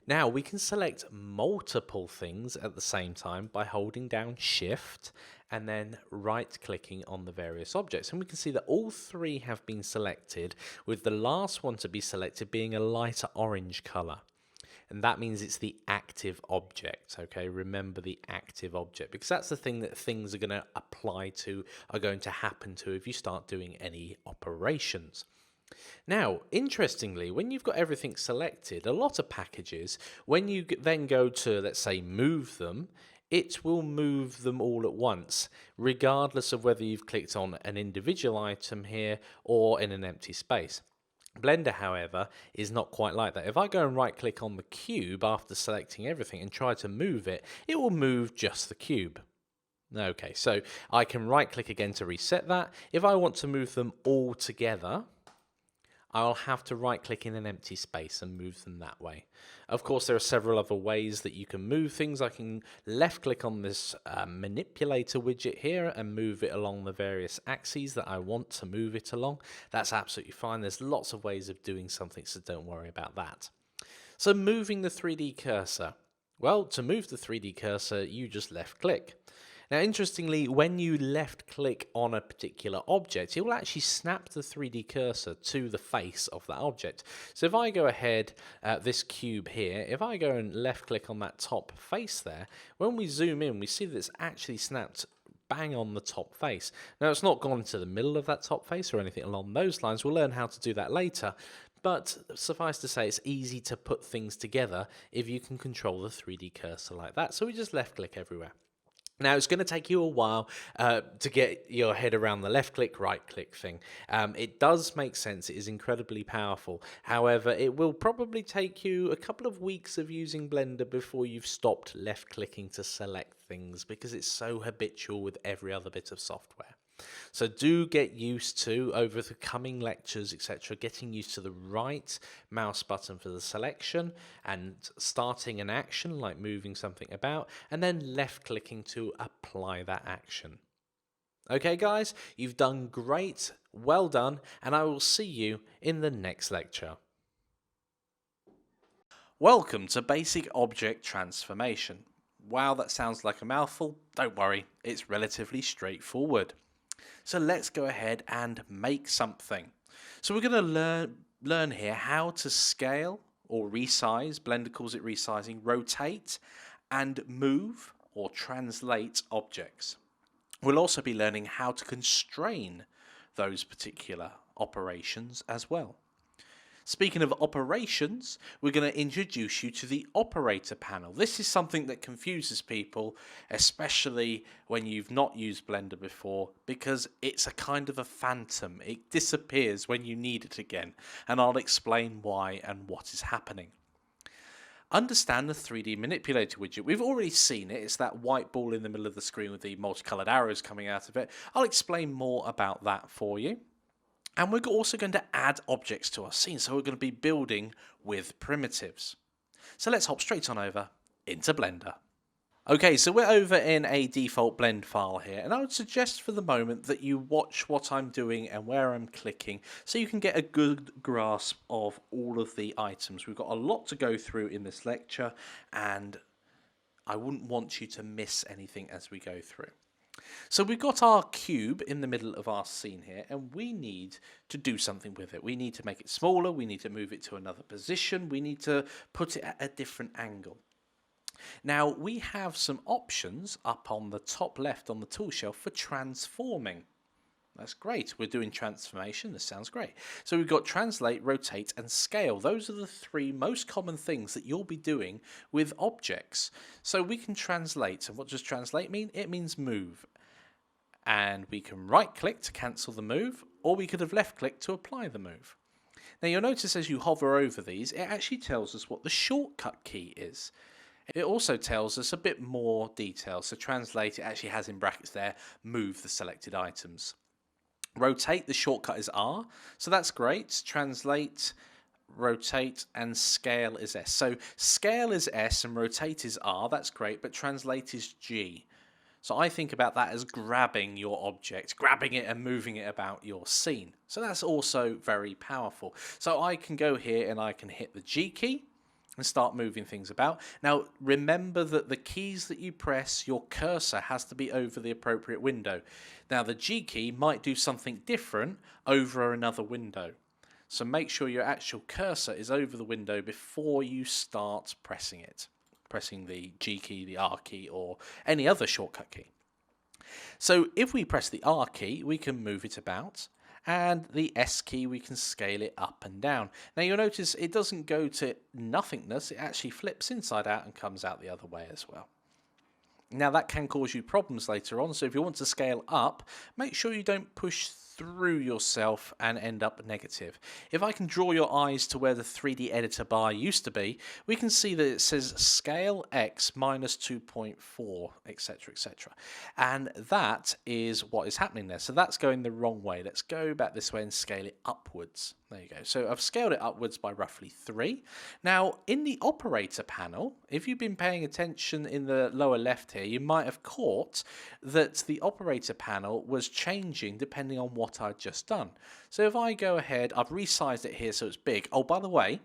Now, we can select multiple things at the same time by holding down Shift and then right-clicking on the various objects. And we can see that all three have been selected, with the last one to be selected being a lighter orange color. And that means it's the active object, okay? Remember the active object, because that's the thing that things are going to apply to, are going to happen to if you start doing any operations. Now, interestingly, when you've got everything selected, a lot of packages, when you then go to, let's say, move them, it will move them all at once, regardless of whether you've clicked on an individual item here or in an empty space. Blender, however, is not quite like that. If I go and right-click on the cube after selecting everything and try to move it, it will move just the cube. Okay, so I can right-click again to reset that. If I want to move them all together, I'll have to right-click in an empty space and move them that way. Of course, there are several other ways that you can move things. I can left-click on this manipulator widget here and move it along the various axes that I want to move it along. That's absolutely fine. There's lots of ways of doing something, so don't worry about that. So moving the 3D cursor. Well, to move the 3D cursor, you just left-click. Now, interestingly, when you left-click on a particular object, it will actually snap the 3D cursor to the face of that object. So if I go ahead, this cube here, if I go and left-click on that top face there, when we zoom in, we see that it's actually snapped bang on the top face. Now, it's not gone to the middle of that top face or anything along those lines. We'll learn how to do that later. But suffice to say, it's easy to put things together if you can control the 3D cursor like that. So we just left-click everywhere. Now, it's going to take you a while to get your head around the left-click, right-click thing. It does make sense. It is incredibly powerful. However, it will probably take you a couple of weeks of using Blender before you've stopped left-clicking to select things, because it's so habitual with every other bit of software. So do get used to, over the coming lectures, etc., getting used to the right mouse button for the selection and starting an action like moving something about, and then left clicking to apply that action. Okay guys, you've done great, well done, and I will see you in the next lecture. Welcome to Basic Object Transformation. Wow, that sounds like a mouthful. Don't worry, it's relatively straightforward. So let's go ahead and make something. So we're going to learn here how to scale or resize, Blender calls it resizing, rotate and move or translate objects. We'll also be learning how to constrain those particular operations as well. Speaking of operations, we're going to introduce you to the operator panel. This is something that confuses people, especially when you've not used Blender before, because it's a kind of a phantom. It disappears when you need it again, and I'll explain why and what is happening. Understand the 3D manipulator widget. We've already seen it. It's that white ball in the middle of the screen with the multicolored arrows coming out of it. I'll explain more about that for you. And we're also going to add objects to our scene, so we're going to be building with primitives. So let's hop straight on over into Blender. Okay, so we're over in a default blend file here, and I would suggest for the moment that you watch what I'm doing and where I'm clicking so you can get a good grasp of all of the items. We've got a lot to go through in this lecture, and I wouldn't want you to miss anything as we go through. So we've got our cube in the middle of our scene here, and we need to do something with it. We need to make it smaller, we need to move it to another position, we need to put it at a different angle. Now, we have some options up on the top left on the tool shelf for transforming. That's great. We're doing transformation. This sounds great. So we've got translate, rotate, and scale. Those are the three most common things that you'll be doing with objects. So we can translate. And what does translate mean? It means move. And we can right-click to cancel the move, or we could have left-clicked to apply the move. Now, you'll notice as you hover over these, it actually tells us what the shortcut key is. It also tells us a bit more detail. So translate, it actually has in brackets there, move the selected items. Rotate, the shortcut is R, so that's great. Translate, rotate, and scale is S. So scale is S and rotate is R, that's great, but translate is G. So I think about that as grabbing your object, grabbing it and moving it about your scene. So that's also very powerful. So I can go here and I can hit the G key and start moving things about. Now, remember that the keys that you press, your cursor has to be over the appropriate window. Now, the G key might do something different over another window. So make sure your actual cursor is over the window before you start pressing it. Pressing the G key, the R key, or any other shortcut key. So if we press the R key, we can move it about. And the S key, we can scale it up and down. Now you'll notice it doesn't go to nothingness, it actually flips inside out and comes out the other way as well. Now that can cause you problems later on, so if you want to scale up, make sure you don't push through yourself and end up negative. If I can draw your eyes to where the 3D editor bar used to be, we can see that it says scale X minus 2.4, etc, etc. And that is what is happening there. So that's going the wrong way. Let's go back this way and scale it upwards. There you go. So I've scaled it upwards by roughly 3. Now, in the operator panel, if you've been paying attention in the lower left here, you might have caught that the operator panel was changing depending on what I'd just done. So if I go ahead, I've resized it here so it's big. Oh, by the way,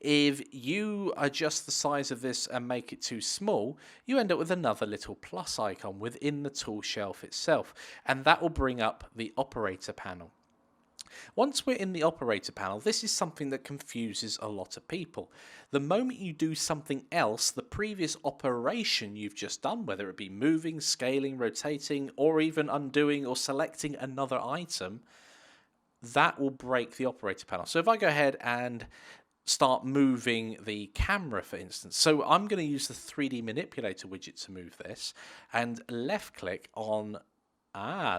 if you adjust the size of this and make it too small, you end up with another little plus icon within the tool shelf itself, and that will bring up the operator panel. Once we're in the operator panel, this is something that confuses a lot of people. The moment you do something else, the previous operation you've just done, whether it be moving, scaling, rotating, or even undoing or selecting another item, that will break the operator panel. So if I go ahead and start moving the camera, for instance. So I'm going to use the 3D manipulator widget to move this, and left click on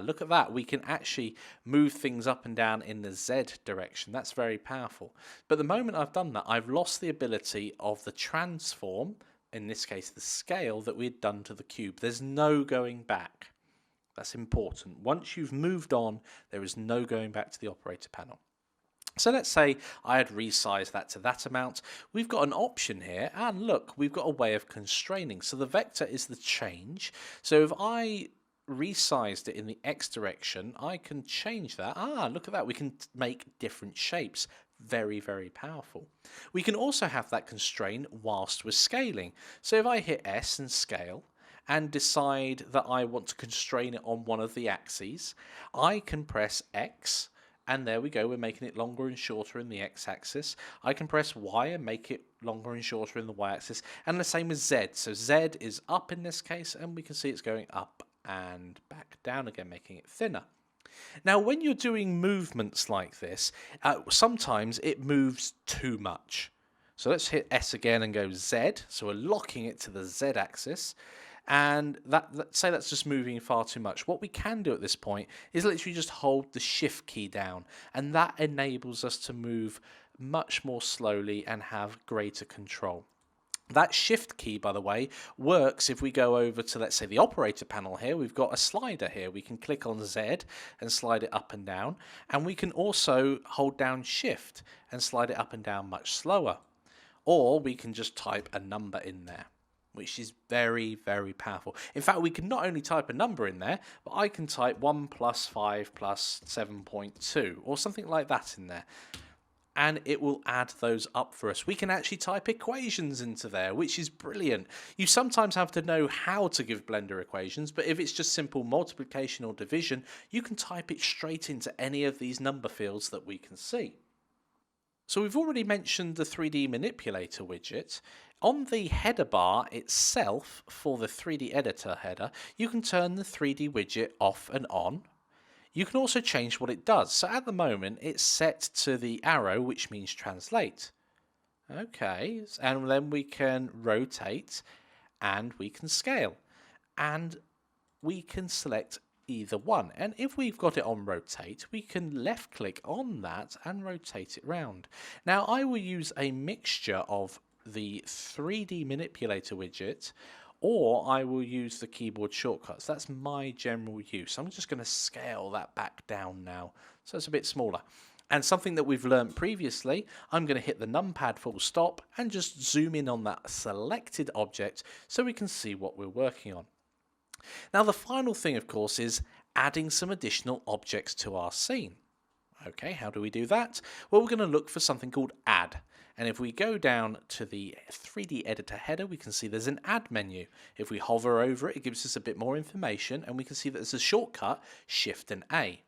look at that. We can actually move things up and down in the Z direction. That's very powerful. But the moment I've done that, I've lost the ability of the transform, in this case the scale, that we had done to the cube. There's no going back. That's important. Once you've moved on, there is no going back to the operator panel. So let's say I had resized that to that amount. We've got an option here, and look, we've got a way of constraining. So the vector is the change. So if I resized it in the X direction, I can change that. Look at that. We can make different shapes. Very, very powerful. We can also have that constrain whilst we're scaling. So if I hit S and scale and decide that I want to constrain it on one of the axes, I can press X, and there we go, we're making it longer and shorter in the X-axis. I can press Y and make it longer and shorter in the Y-axis, and the same as Z. So Z is up in this case, and we can see it's going up and back down again, making it thinner. Now, when you're doing movements like this, sometimes it moves too much. So let's hit S again and go Z. So we're locking it to the Z axis. And let's say that's just moving far too much. What we can do at this point is literally just hold the Shift key down. And that enables us to move much more slowly and have greater control. That Shift key, by the way, works if we go over to, let's say, the operator panel here. We've got a slider here. We can click on Z and slide it up and down. And we can also hold down Shift and slide it up and down much slower. Or we can just type a number in there. which is very, very powerful. In fact, we can not only type a number in there, but I can type 1 plus 5 plus 7.2 or something like that in there. And it will add those up for us. We can actually type equations into there, which is brilliant. You sometimes have to know how to give Blender equations, but if it's just simple multiplication or division, you can type it straight into any of these number fields that we can see. So we've already mentioned the 3D manipulator widget. On the header bar itself, for the 3D editor header, you can turn the 3D widget off and on. You can also change what it does. So at the moment, it's set to the arrow, which means translate. Okay, and then we can rotate and we can scale. And we can select either one. And if we've got it on rotate, we can left click on that and rotate it round. Now I will use a mixture of the 3D manipulator widget, or I will use the keyboard shortcuts. That's my general use. I'm just going to scale that back down now, so it's a bit smaller. And something that we've learned previously, I'm going to hit the numpad full stop and just zoom in on that selected object so we can see what we're working on. Now the final thing, of course, is adding some additional objects to our scene. Okay, how do we do that? Well, we're going to look for something called add. And if we go down to the 3D editor header, we can see there's an add menu. If we hover over it, it gives us a bit more information, and we can see that there's a shortcut, Shift and A.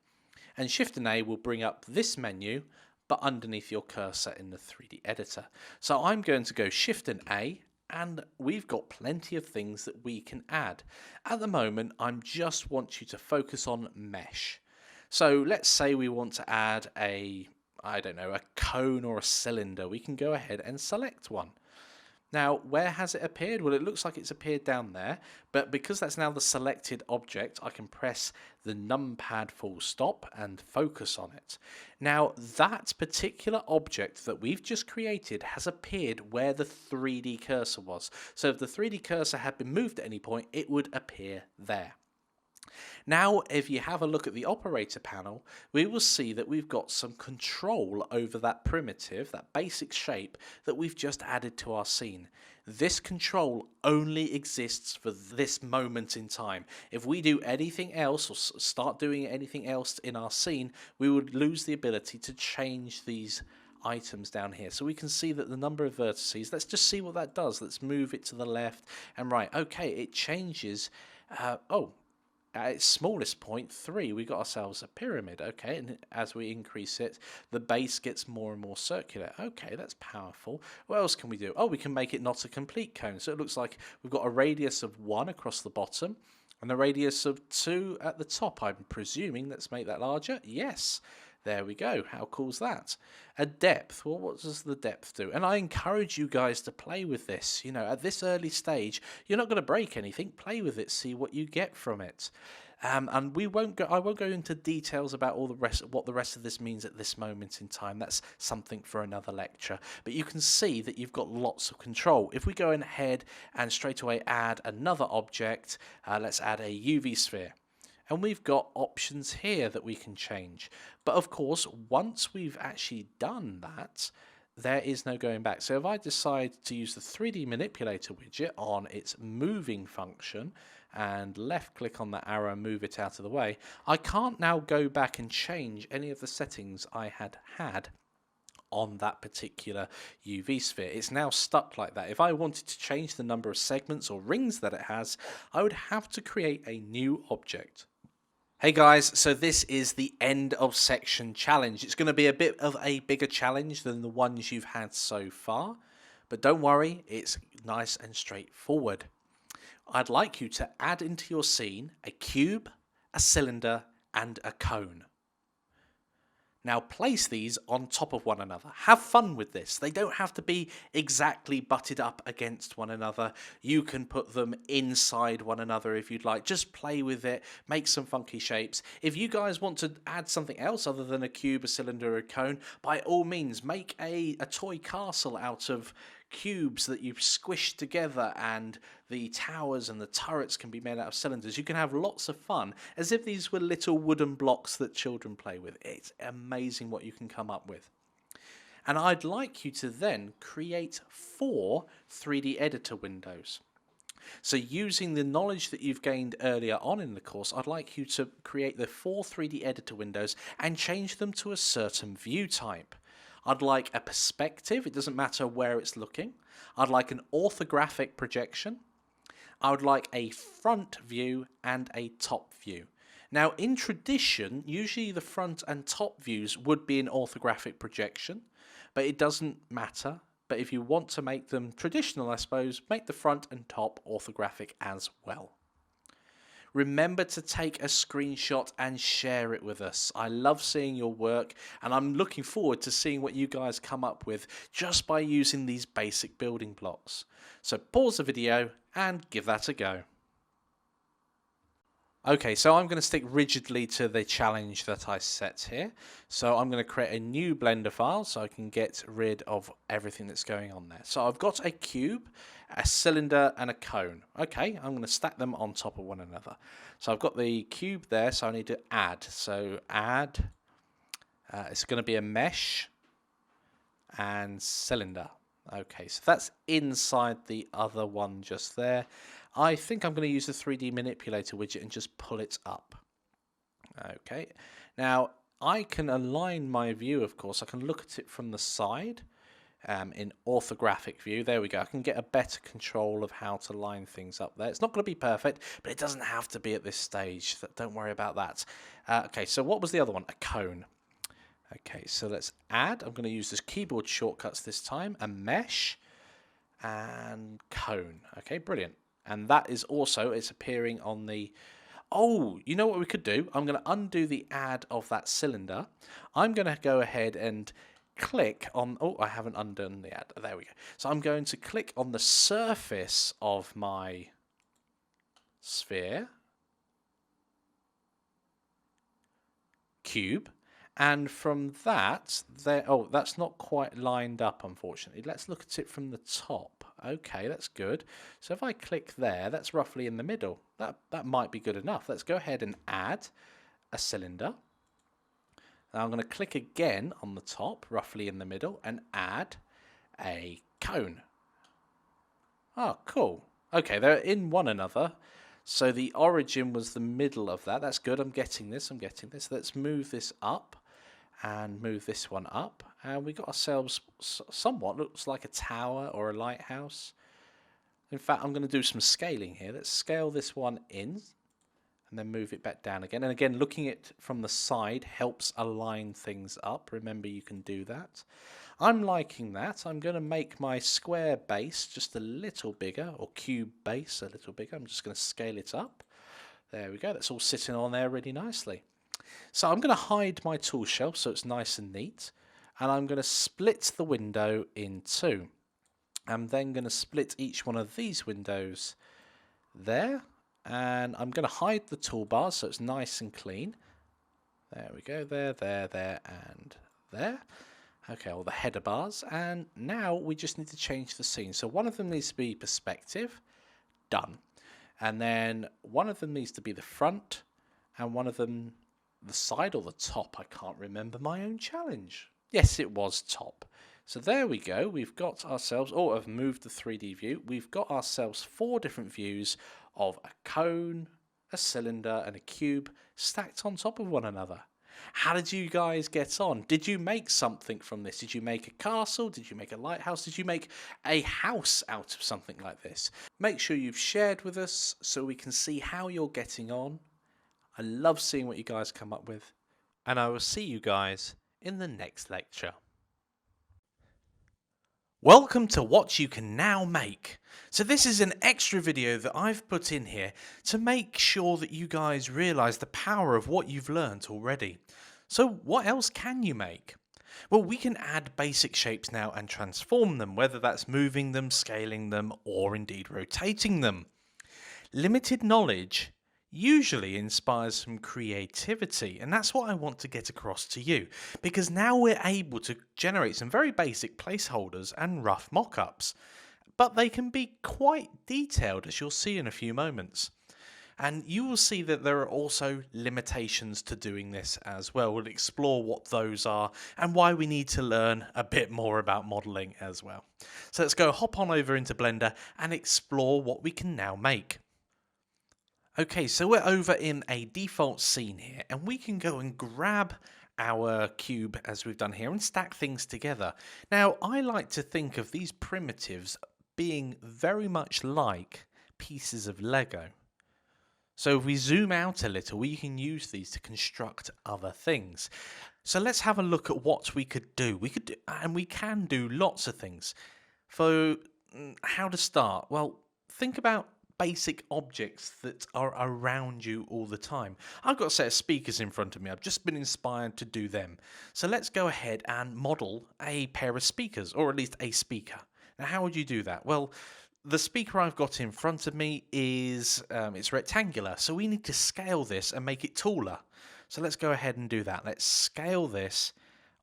And Shift and A will bring up this menu, but underneath your cursor in the 3D editor. So I'm going to go Shift and A, and we've got plenty of things that we can add. At the moment, I just want you to focus on mesh. So let's say we want to add a cone or a cylinder. We can go ahead and select one. Now, where has it appeared? Well, it looks like it's appeared down there, but because that's now the selected object, I can press the numpad full stop and focus on it. Now, that particular object that we've just created has appeared where the 3D cursor was. So if the 3D cursor had been moved at any point, it would appear there. Now, if you have a look at the operator panel, we will see that we've got some control over that primitive, that basic shape that we've just added to our scene. This control only exists for this moment in time. If we do anything else or start doing anything else in our scene, we would lose the ability to change these items down here. So we can see that the number of vertices, let's just see what that does. Let's move it to the left and right. Okay, it changes. At its smallest point, 3, we got ourselves a pyramid, okay, and as we increase it, the base gets more and more circular. Okay, that's powerful. What else can we do? Oh, we can make it not a complete cone, so it looks like we've got a radius of 1 across the bottom, and a radius of 2 at the top, I'm presuming. Let's make that larger. Yes. There we go. How cool is that? A depth. Well, what does the depth do? And I encourage you guys to play with this. You know, at this early stage, you're not going to break anything. Play with it. See what you get from it. And I won't go into details about all the rest, what the rest of this means at this moment in time. That's something for another lecture. But you can see that you've got lots of control. If we go ahead and straight away add another object, let's add a UV sphere. And we've got options here that we can change. But of course, once we've actually done that, there is no going back. So if I decide to use the 3D manipulator widget on its moving function and left click on that arrow and move it out of the way, I can't now go back and change any of the settings I had on that particular UV sphere. It's now stuck like that. If I wanted to change the number of segments or rings that it has, I would have to create a new object. Hey guys, so this is the end of section challenge. It's going to be a bit of a bigger challenge than the ones you've had so far, but don't worry, it's nice and straightforward. I'd like you to add into your scene a cube, a cylinder, and a cone. Now place these on top of one another. Have fun with this. They don't have to be exactly butted up against one another. You can put them inside one another if you'd like. Just play with it. Make some funky shapes. If you guys want to add something else other than a cube, a cylinder, or a cone, by all means make a toy castle out of cubes that you've squished together, and the towers and the turrets can be made out of cylinders. You can have lots of fun as if these were little wooden blocks that children play with. It's amazing what you can come up with. And I'd like you to then create 4 3D editor windows. So using the knowledge that you've gained earlier on in the course, I'd like you to create the 4 3D editor windows and change them to a certain view type. I'd like a perspective, it doesn't matter where it's looking. I'd like an orthographic projection. I would like a front view and a top view. Now, in tradition, usually the front and top views would be an orthographic projection, but it doesn't matter. But if you want to make them traditional, I suppose, make the front and top orthographic as well. Remember to take a screenshot and share it with us. I love seeing your work, and I'm looking forward to seeing what you guys come up with just by using these basic building blocks. So pause the video and give that a go. Okay, so I'm going to stick rigidly to the challenge that I set here. So I'm going to create a new Blender file so I can get rid of everything that's going on there. So I've got a cube, a cylinder and a cone. Okay, I'm going to stack them on top of one another. So I've got the cube there, so I need to add. So add, it's going to be a mesh and cylinder. Okay, so that's inside the other one just there. I think I'm going to use the 3D manipulator widget and just pull it up. Okay, now I can align my view, of course. I can look at it from the side in orthographic view. There we go. I can get a better control of how to line things up there. It's not going to be perfect, but it doesn't have to be at this stage. Don't worry about that. Okay, so what was the other one? A cone. Okay, so let's add. I'm going to use this keyboard shortcuts this time. A mesh and cone. Okay, brilliant. And that is also, it's appearing on the... Oh, you know what we could do? I'm going to undo the add of that cylinder. I'm going to go ahead and click on... Oh, I haven't undone the add. There we go. So I'm going to click on the surface of my sphere. Cube. And from that, there, oh, that's not quite lined up, unfortunately. Let's look at it from the top. Okay, that's good. So if I click there, that's roughly in the middle. That might be good enough. Let's go ahead and add a cylinder. Now I'm going to click again on the top, roughly in the middle, and add a cone. Oh, cool. Okay, they're in one another. So the origin was the middle of that. That's good. I'm getting this. Let's move this up. And move this one up, and we got ourselves somewhat looks like a tower or a lighthouse. In fact, I'm going to do some scaling here. Let's scale this one in and then move it back down again. And again, looking at it from the side helps align things up. Remember, you can do that. I'm liking that. I'm going to make my square base just a little bigger, or cube base a little bigger. I'm just going to scale it up. There we go. That's all sitting on there really nicely. So I'm going to hide my tool shelf so it's nice and neat, and I'm going to split the window in two. I'm then going to split each one of these windows there, and I'm going to hide the toolbars so it's nice and clean. There we go, there, and there. Okay, all the header bars, and now we just need to change the scene. So one of them needs to be perspective, done. And then one of them needs to be the front, and one of them the side or the top. I can't remember my own challenge. Yes, it was top. So there we go. We've got ourselves, oh, I've moved the 3D view. We've got ourselves 4 different views of a cone, a cylinder, and a cube stacked on top of one another. How did you guys get on? Did you make something from this? Did you make a castle? Did you make a lighthouse? Did you make a house out of something like this? Make sure you've shared with us so we can see how you're getting on. I love seeing what you guys come up with, and I will see you guys in the next lecture. Welcome to what you can now make. So this is an extra video that I've put in here to make sure that you guys realise the power of what you've learnt already. So what else can you make? Well, we can add basic shapes now and transform them, whether that's moving them, scaling them, or indeed rotating them. Limited knowledge usually inspires some creativity, and that's what I want to get across to you, because now we're able to generate some very basic placeholders and rough mock-ups, but they can be quite detailed, as you'll see in a few moments. And you will see that there are also limitations to doing this as well. We'll explore what those are and why we need to learn a bit more about modeling as well. So let's go hop on over into Blender and explore what we can now make. Okay, so we're over in a default scene here, and we can go and grab our cube as we've done here and stack things together. Now, I like to think of these primitives being very much like pieces of Lego. So if we zoom out a little, we can use these to construct other things. So let's have a look at what we could do. We can do lots of things. So how to start? Well, think about basic objects that are around you all the time. I've got a set of speakers in front of me. I've just been inspired to do them. So let's go ahead and model a pair of speakers, or at least a speaker. Now, how would you do that? Well, the speaker I've got in front of me is it's rectangular, so we need to scale this and make it taller. So let's go ahead and do that. Let's scale this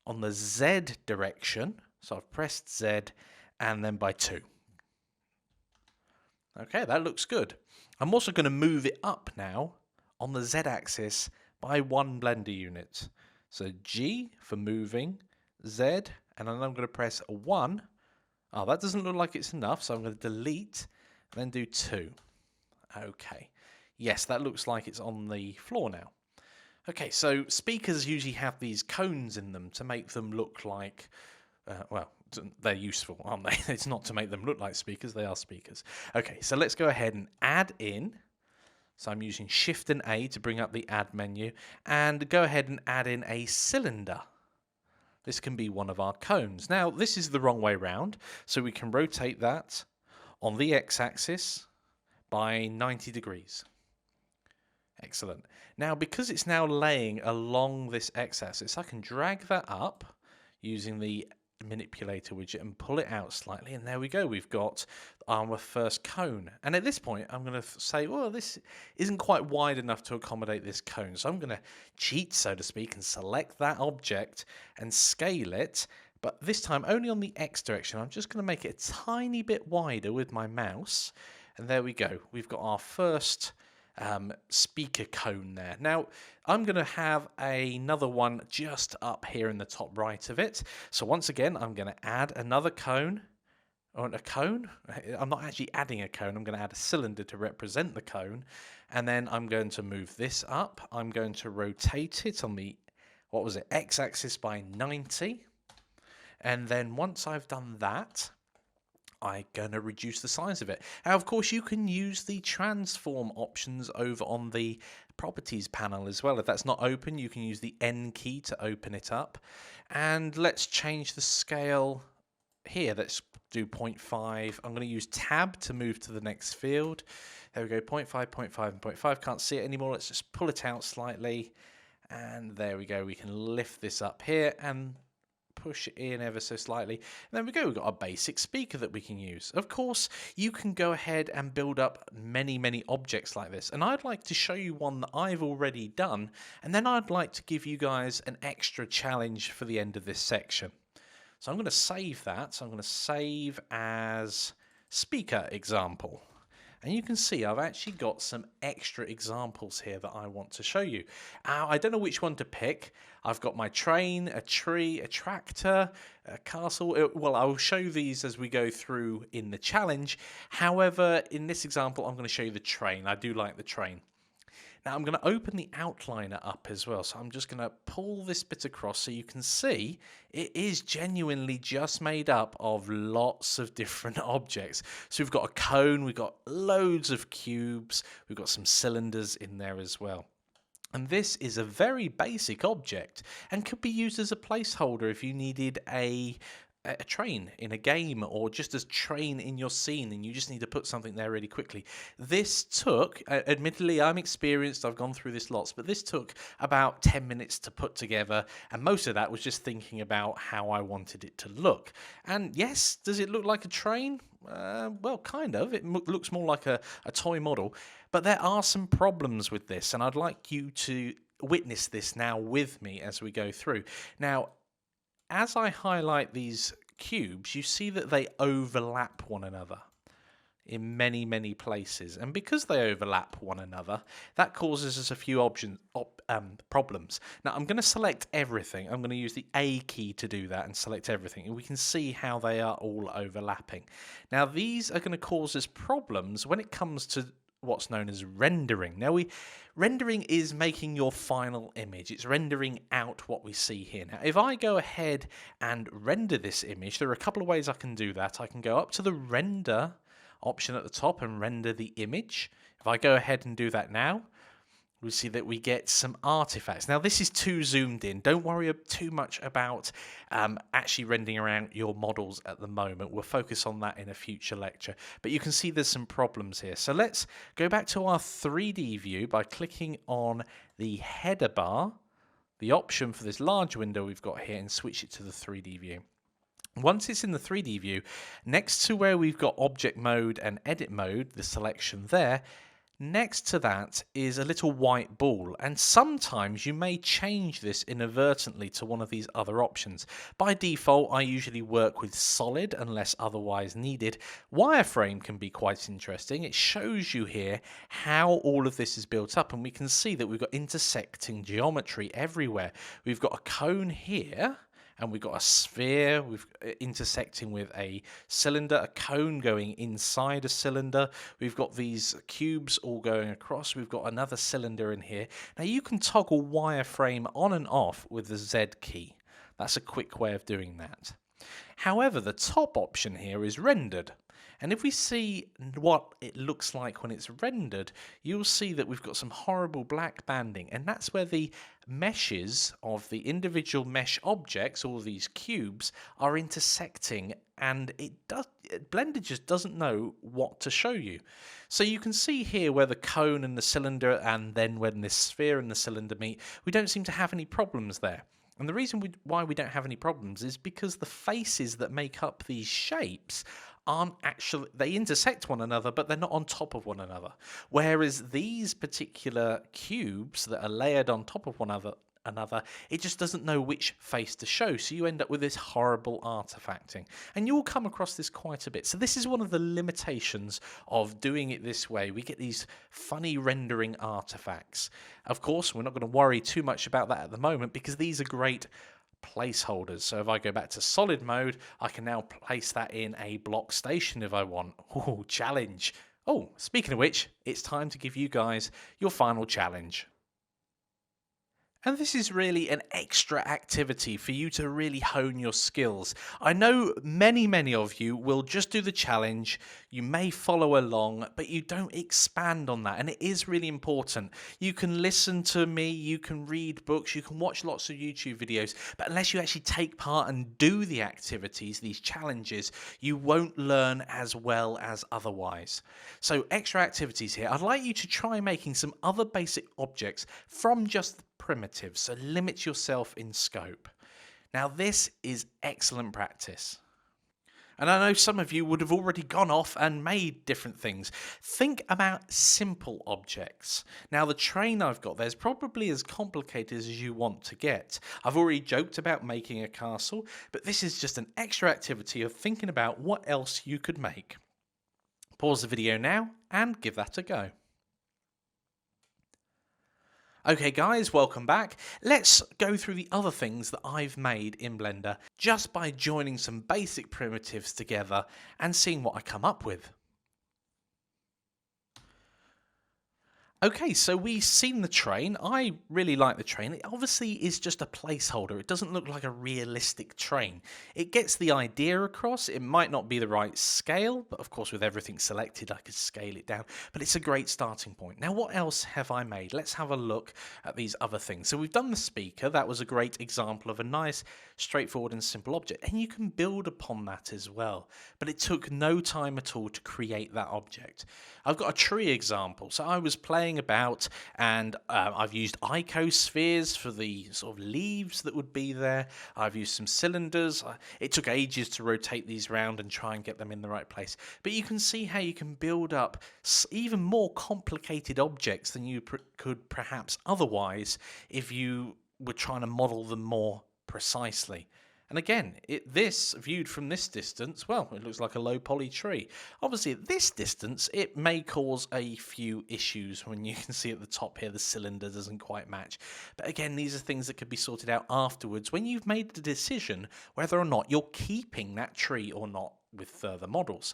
on the Z direction. So I've pressed Z and then by 2. Okay, that looks good. I'm also going to move it up now on the Z-axis by 1 Blender unit. So G for moving, Z, and then I'm going to press 1. Oh, that doesn't look like it's enough, so I'm going to delete and then do 2. Okay. Yes, that looks like it's on the floor now. Okay, so speakers usually have these cones in them to make them look like, well, they're useful, aren't they? It's not to make them look like speakers, they are speakers. Okay, so let's go ahead and add in. So I'm using Shift and A to bring up the add menu, and go ahead and add in a cylinder. This can be one of our cones. Now, this is the wrong way round, so we can rotate that on the X-axis by 90 degrees. Excellent. Now, because it's now laying along this X-axis, I can drag that up using the manipulator widget and pull it out slightly, and there we go. We've got our first cone. And at this point, I'm going to say, well, this isn't quite wide enough to accommodate this cone. So I'm going to cheat, so to speak, and select that object and scale it. But this time only on the X direction. I'm just going to make it a tiny bit wider with my mouse. And there we go. We've got our first speaker cone there. Now I'm going to have another one just up here in the top right of it. So once again, I'm going to add another cone, or a cone. I'm not actually adding a cone. I'm going to add a cylinder to represent the cone, and then I'm going to move this up. I'm going to rotate it on the X-axis by 90, and then once I've done that, I'm going to reduce the size of it. Now, of course, you can use the transform options over on the properties panel as well. If that's not open, you can use the N key to open it up. And let's change the scale here. Let's do 0.5. I'm going to use tab to move to the next field. There we go, 0.5, 0.5, and 0.5. Can't see it anymore. Let's just pull it out slightly. And there we go. We can lift this up here and push it in ever so slightly. And there we go, we've got a basic speaker that we can use. Of course, you can go ahead and build up many objects like this. And I'd like to show you one that I've already done. And then I'd like to give you guys an extra challenge for the end of this section. So I'm going to save that. So I'm going to save as speaker example. And you can see I've actually got some extra examples here that I want to show you. I don't know which one to pick. I've got my train, a tree, a tractor, a castle. Well, I will show these as we go through in the challenge. However, in this example, I'm going to show you the train. I do like the train. Now I'm going to open the outliner up as well. So I'm just going to pull this bit across so you can see it is genuinely just made up of lots of different objects. So we've got a cone, we've got loads of cubes, we've got some cylinders in there as well. And this is a very basic object and could be used as a placeholder if you needed a train in a game, or just as train in your scene and you just need to put something there really quickly. This took, admittedly I'm experienced, I've gone through this lots, but this took about 10 minutes to put together, and most of that was just thinking about how I wanted it to look. And yes, does it look like a train? Well, kind of. It looks more like a toy model, but there are some problems with this, and I'd like you to witness this now with me as we go through. Now, as I highlight these cubes, you see that they overlap one another. in many, many places. And because they overlap one another, that causes us a few problems. Now, I'm going to select everything. I'm going to use the A key to do that and select everything. And we can see how they are all overlapping. Now, these are going to cause us problems when it comes to what's known as rendering. Now, rendering is making your final image. It's rendering out what we see here. Now, if I go ahead and render this image, there are a couple of ways I can do that. I can go up to the render option at the top and render the image. If I go ahead and do that now, we see that we get some artifacts. Now, this is too zoomed in. Don't worry too much about actually rendering around your models at the moment. We'll focus on that in a future lecture. But you can see there's some problems here. So let's go back to our 3D view by clicking on the header bar, the option for this large window we've got here, and switch it to the 3D view. Once it's in the 3D view, next to where we've got object mode and edit mode, the selection there, next to that is a little white ball, and sometimes you may change this inadvertently to one of these other options. By default, I usually work with solid unless otherwise needed. Wireframe can be quite interesting. It shows you here how all of this is built up, and we can see that we've got intersecting geometry everywhere. We've got a cone here, and we've got a sphere intersecting with a cylinder, a cone going inside a cylinder. We've got these cubes all going across. We've got another cylinder in here. Now, you can toggle wireframe on and off with the Z key. That's a quick way of doing that. However, the top option here is rendered. And if we see what it looks like when it's rendered, you'll see that we've got some horrible black banding, and that's where the meshes of the individual mesh objects, all these cubes, are intersecting, and Blender just doesn't know what to show you. So you can see here where the cone and the cylinder, and then when this sphere and the cylinder meet, we don't seem to have any problems there. And the reason why we don't have any problems is because the faces that make up these shapes aren't actually, they intersect one another, but they're not on top of one another. Whereas these particular cubes that are layered on top of one another, it just doesn't know which face to show. So you end up with this horrible artifacting. And you'll come across this quite a bit. So this is one of the limitations of doing it this way. We get these funny rendering artifacts. Of course, we're not going to worry too much about that at the moment because these are great placeholders. So if I go back to solid mode, I can now place that in a block station if I want. Oh, challenge. Oh, speaking of which, it's time to give you guys your final challenge. And this is really an extra activity for you to really hone your skills. I know many of you will just do the challenge, you may follow along, but you don't expand on that, and it is really important. You can listen to me, you can read books, you can watch lots of YouTube videos, but unless you actually take part and do the activities, these challenges, you won't learn as well as otherwise. So extra activities here. I'd like you to try making some other basic objects from just primitives, so limit yourself in scope. Now, this is excellent practice. And I know some of you would have already gone off and made different things. Think about simple objects. Now, the train I've got there is probably as complicated as you want to get. I've already joked about making a castle, but this is just an extra activity of thinking about what else you could make. Pause the video now and give that a go. Okay guys, welcome back. Let's go through the other things that I've made in Blender just by joining some basic primitives together and seeing what I come up with. Okay, so we've seen the train. I really like the train. It obviously is just a placeholder. It doesn't look like a realistic train. It gets the idea across. It might not be the right scale, but of course with everything selected I could scale it down. But it's a great starting point. Now what else have I made? Let's have a look at these other things. So we've done the speaker. That was a great example of a nice, straightforward and simple object. And you can build upon that as well. But it took no time at all to create that object. I've got a tree example. So I was playing about, and I've used icospheres for the sort of leaves that would be there. I've used some cylinders. It took ages to rotate these around and try and get them in the right place. But you can see how you can build up even more complicated objects than you could perhaps otherwise if you were trying to model them more precisely. And again, this viewed from this distance, well, it looks like a low poly tree. Obviously, at this distance, it may cause a few issues when you can see at the top here the cylinder doesn't quite match. But again, these are things that could be sorted out afterwards when you've made the decision whether or not you're keeping that tree or not with further models.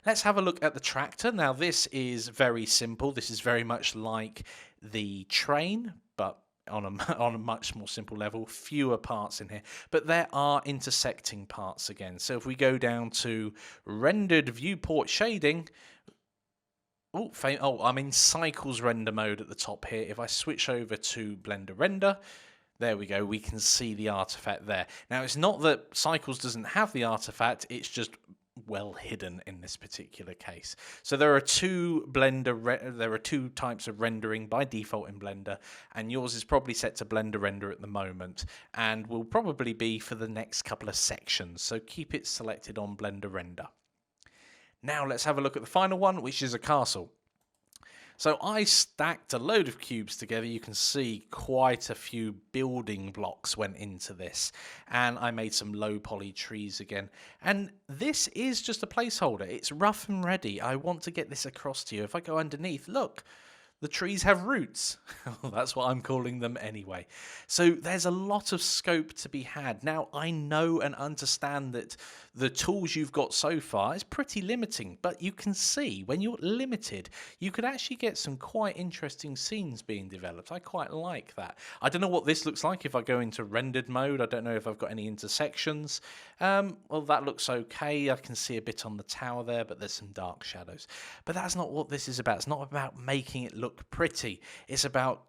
Let's have a look at the tractor. Now, this is very simple. This is very much like the train, but on a much more simple level, fewer parts in here, but there are intersecting parts again. So if we go down to rendered viewport shading, I'm in cycles render mode at the top here. If I switch over to Blender render, there we go, we can see the artifact there. Now, it's not that cycles doesn't have the artifact, it's just well hidden in this particular case. So there are two types of rendering by default in Blender, and yours is probably set to Blender render at the moment and will probably be for the next couple of sections, so keep it selected on Blender render. Now let's have a look at the final one, which is a castle. So I stacked a load of cubes together. You can see quite a few building blocks went into this. And I made some low poly trees again. And this is just a placeholder. It's rough and ready. I want to get this across to you. If I go underneath, look, the trees have roots. That's what I'm calling them anyway. So there's a lot of scope to be had. Now, I know and understand that the tools you've got so far is pretty limiting, but you can see when you're limited, you could actually get some quite interesting scenes being developed. I quite like that. I don't know what this looks like if I go into rendered mode. I don't know if I've got any intersections. Well, that looks okay. I can see a bit on the tower there, but there's some dark shadows. But that's not what this is about. It's not about making it look pretty. It's about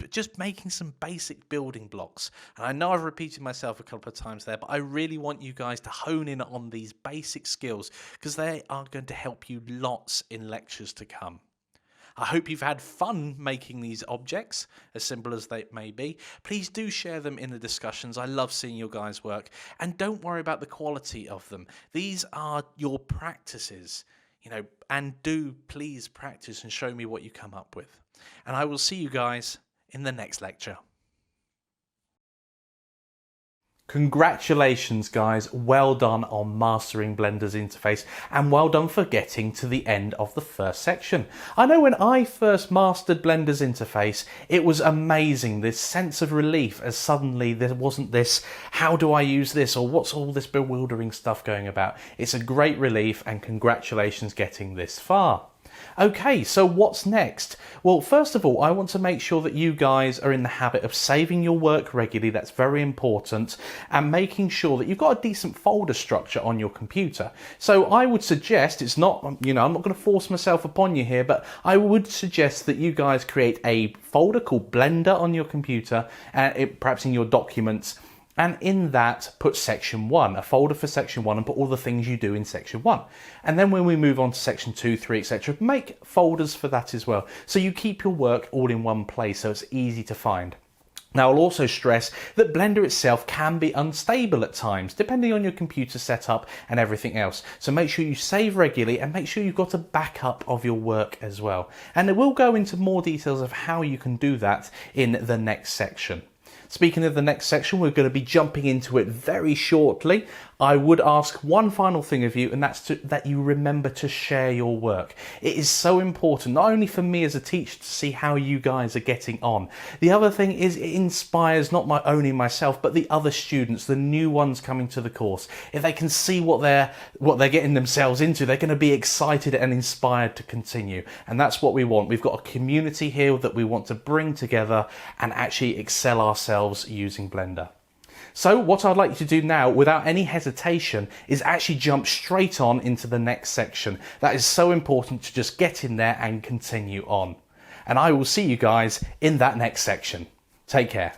just making some basic building blocks. And I know I've repeated myself a couple of times there, but I really want you guys to hone in on these basic skills because they are going to help you lots in lectures to come. I hope you've had fun making these objects, as simple as they may be. Please do share them in the discussions. I love seeing your guys' work. And don't worry about the quality of them. These are your practices, and do please practice and show me what you come up with. And I will see you guys in the next lecture. Congratulations guys, well done on mastering Blender's interface and well done for getting to the end of the first section. I know when I first mastered Blender's interface, it was amazing, this sense of relief as suddenly there wasn't this, how do I use this, or what's all this bewildering stuff going about. It's a great relief and congratulations getting this far. Okay, so what's next? Well, first of all, I want to make sure that you guys are in the habit of saving your work regularly. That's very important, and making sure that you've got a decent folder structure on your computer. So I would suggest, it's not, I'm not going to force myself upon you here, but I would suggest that you guys create a folder called Blender on your computer, perhaps in your documents, and in that put section 1, a folder for section 1, and put all the things you do in section 1. And then when we move on to section 2, 3, etc., make folders for that as well. So you keep your work all in one place so it's easy to find. Now, I'll also stress that Blender itself can be unstable at times, depending on your computer setup and everything else. So make sure you save regularly and make sure you've got a backup of your work as well. And we'll go into more details of how you can do that in the next section. Speaking of the next section, we're going to be jumping into it very shortly. I would ask one final thing of you, and that's that you remember to share your work. It is so important, not only for me as a teacher to see how you guys are getting on. The other thing is it inspires not only myself, but the other students, the new ones coming to the course. If they can see what they're getting themselves into, they're going to be excited and inspired to continue. And that's what we want. We've got a community here that we want to bring together and actually excel ourselves using Blender. So what I'd like you to do now, without any hesitation, is actually jump straight on into the next section. That is so important to just get in there and continue on. And I will see you guys in that next section. Take care.